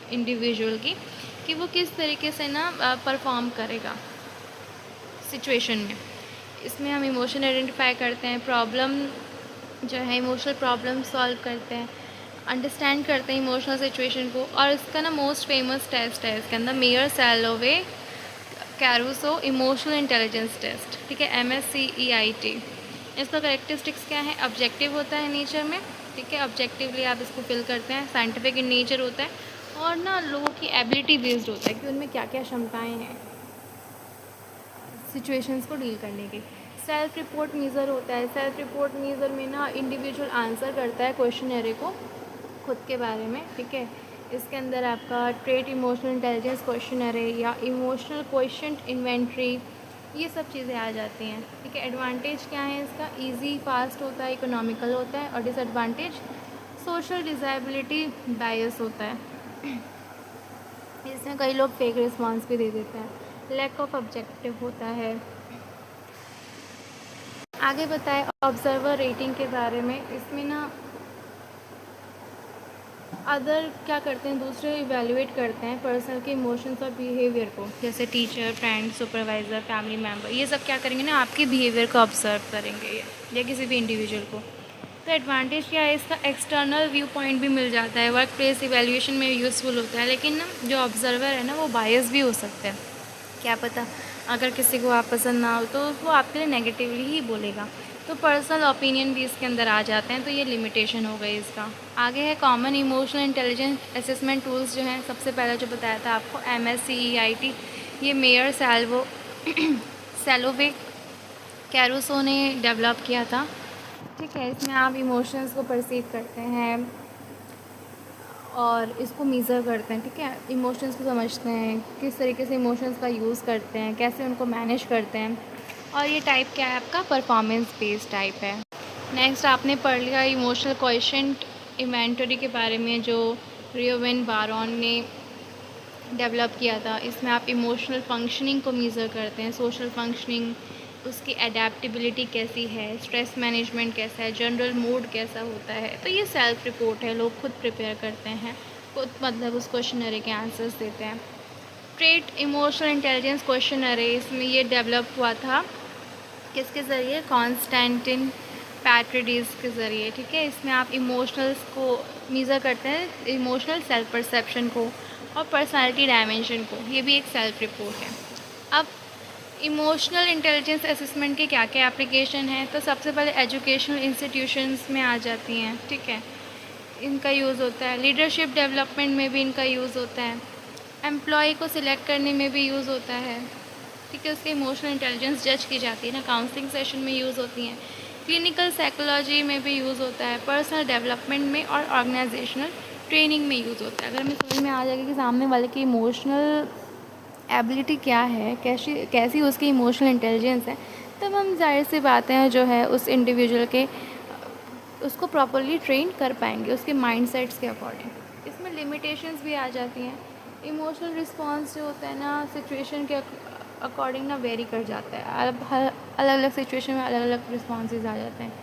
इंडिविजुअल की, कि वो किस तरीके से ना परफॉर्म करेगा सिचुएशन में। इसमें हम इमोशन आइडेंटिफाई करते हैं, प्रॉब्लम जो है इमोशनल प्रॉब्लम सॉल्व करते हैं, अंडरस्टैंड करते हैं इमोशनल सिचुएशन को। और इसका ना मोस्ट फेमस टेस्ट है इसके अंदर मेयर सैलोवे कैरूसो इमोशनल इंटेलिजेंस टेस्ट, ठीक है, MSCEIT। इसका करेक्टरिस्टिक्स क्या है? ऑब्जेक्टिव होता है नेचर में, ठीक है, ऑब्जेक्टिवली आप इसको फिल करते हैं। साइंटिफिक इन नेचर होता है और ना लोगों की एबिलिटी बेस्ड होता है कि उनमें क्या क्या क्षमताएँ हैं सिचुएशंस को डील करने की। सेल्फ रिपोर्ट मीज़र होता है। सेल्फ रिपोर्ट मीज़र में ना इंडिविजुअल आंसर करता है क्वेश्चनरी को खुद के बारे में, ठीक है। इसके अंदर आपका ट्रेट इमोशनल इंटेलिजेंस क्वेश्चनरी या इमोशनल क्वेश्चन इन्वेंट्री, ये सब चीज़ें आ जाती हैं, ठीक है। एडवांटेज क्या है इसका? इजी, फास्ट होता है, इकोनॉमिकल होता है। और डिसएडवांटेज सोशल डिज़ेबिलिटी बायस होता है इसमें कई लोग फेक रिस्पॉन्स भी दे देते हैं। लैक ऑफ ऑब्जेक्टिव होता है। आगे बताए ऑब्जर्वर रेटिंग के बारे में। इसमें ना अदर क्या करते हैं, दूसरे इवेल्युएट करते हैं पर्सनल के इमोशंस और बिहेवियर को, जैसे teacher, friend, supervisor, family member, ये सब क्या करेंगे ना आपके बिहेवियर को ऑब्जर्व करेंगे या किसी भी इंडिविजुअल को। तो एडवांटेज क्या है इसका? एक्सटर्नल व्यू पॉइंट भी मिल जाता है, वर्क प्लेस इवेल्यूएशन में यूज़फुल होता है। लेकिन ना जो ऑब्जर्वर है ना वो बायस भी हो सकता है, क्या पता अगर किसी को आप पसंद ना हो तो वो आपके लिए नेगेटिवली ही बोलेगा। तो पर्सनल ओपिनियन भी इसके अंदर आ जाते हैं, तो ये लिमिटेशन हो गई इसका। आगे है common emotional intelligence assessment tools जो हैं। सबसे पहले जो बताया था आपको MSCEIT, ये मेयर सेलोवे कैरुसो ने डेवलप किया था। ठीक है, इसमें आप इमोशंस को परसीव करते हैं और इसको मेज़र करते हैं। ठीक है, इमोशंस को समझते हैं, किस तरीके से इमोशंस का यूज़ करते हैं, कैसे उनको मैनेज करते हैं। और ये टाइप क्या है आपका? परफॉर्मेंस बेस्ड टाइप है। नेक्स्ट आपने पढ़ लिया इमोशनल क्वोशिएंट इन्वेंटरी के बारे में, जो रियोवेन बारोन ने डेवलप किया था। इसमें आप इमोशनल फंक्शनिंग को मेज़र करते हैं, सोशल फंक्शनिंग, उसकी एडेप्टेबिलिटी कैसी है, स्ट्रेस मैनेजमेंट कैसा है, जनरल मूड कैसा होता है। तो ये सेल्फ रिपोर्ट है, लोग खुद प्रिपेयर करते हैं, खुद मतलब उस क्वेश्चनरी के आंसर्स देते हैं। ट्रेट इमोशनल इंटेलिजेंस क्वेश्चनरी, इसमें ये डेवलप हुआ था किसके ज़रिए? कॉन्स्टेंटिन पैट्रिडीज़ के ज़रिए। ठीक है, इसमें आप इमोशनल्स को मेज़र करते हैं, इमोशनल सेल्फ परसेप्शन को और पर्सनालिटी डायमेंशन को। ये भी एक सेल्फ रिपोर्ट है। अब इमोशनल इंटेलिजेंस असेसमेंट के क्या क्या एप्लीकेशन हैं? तो सबसे पहले एजुकेशनल इंस्टीट्यूशंस में आ जाती हैं। ठीक है, इनका यूज़ होता है। लीडरशिप डेवलपमेंट में भी इनका यूज़ होता है। एम्प्लॉय को सिलेक्ट करने में भी यूज़ होता है। ठीक है, उसकी इमोशनल इंटेलिजेंस जज की जाती है ना, काउंसलिंग सेशन में यूज़ होती हैं। क्लिनिकल साइकोलॉजी में भी यूज़ होता है। पर्सनल डेवलपमेंट में और ऑर्गेनाइजेशनल ट्रेनिंग में यूज़ होता है। अगर हमें समझ में आ जाएगा कि सामने वाले की इमोशनल एबिलिटी क्या है, कैसी कैसी उसकी इमोशनल इंटेलिजेंस है, तब हम जाहिर सी बातें हैं जो है उस इंडिविजुअल के उसको प्रॉपरली ट्रेन कर पाएंगे उसके माइंडसेट्स के अकॉर्डिंग। इसमें लिमिटेशंस भी आ जाती हैं। इमोशनल रिस्पॉन्स जो होता है ना, सिचुएशन के अकॉर्डिंग ना वेरी कर जाता है। अब हर अलग अलग सिचुएशन में अलग अलग रिस्पॉन्सेज आ जाते हैं।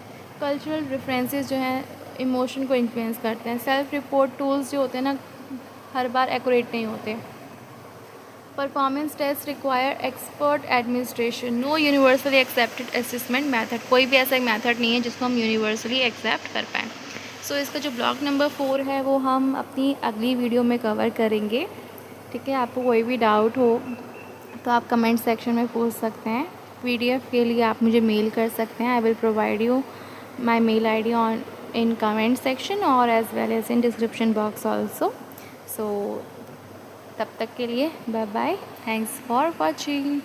कल्चरल रेफरेंसेस जो हैं इमोशन को इन्फ्लुएंस करते हैं। सेल्फ रिपोर्ट टूल्स जो होते हैं ना, हर बार एक्यूरेट नहीं होते। Performance test require expert administration. No universally accepted assessment method, कोई भी ऐसा मेथड नहीं है जिसको हम यूनिवर्सली एक्सेप्ट कर पाएँ। सो इसका जो ब्लॉक नंबर 4 है वो हम अपनी अगली वीडियो में कवर करेंगे। ठीक है, आपको कोई भी डाउट हो तो आप कमेंट सेक्शन में पूछ सकते हैं। PDF के लिए आप मुझे मेल कर सकते हैं। I will provide you my mail ID on in comment section और as well as in description box also. So तब तक के लिए bye bye, thanks for watching.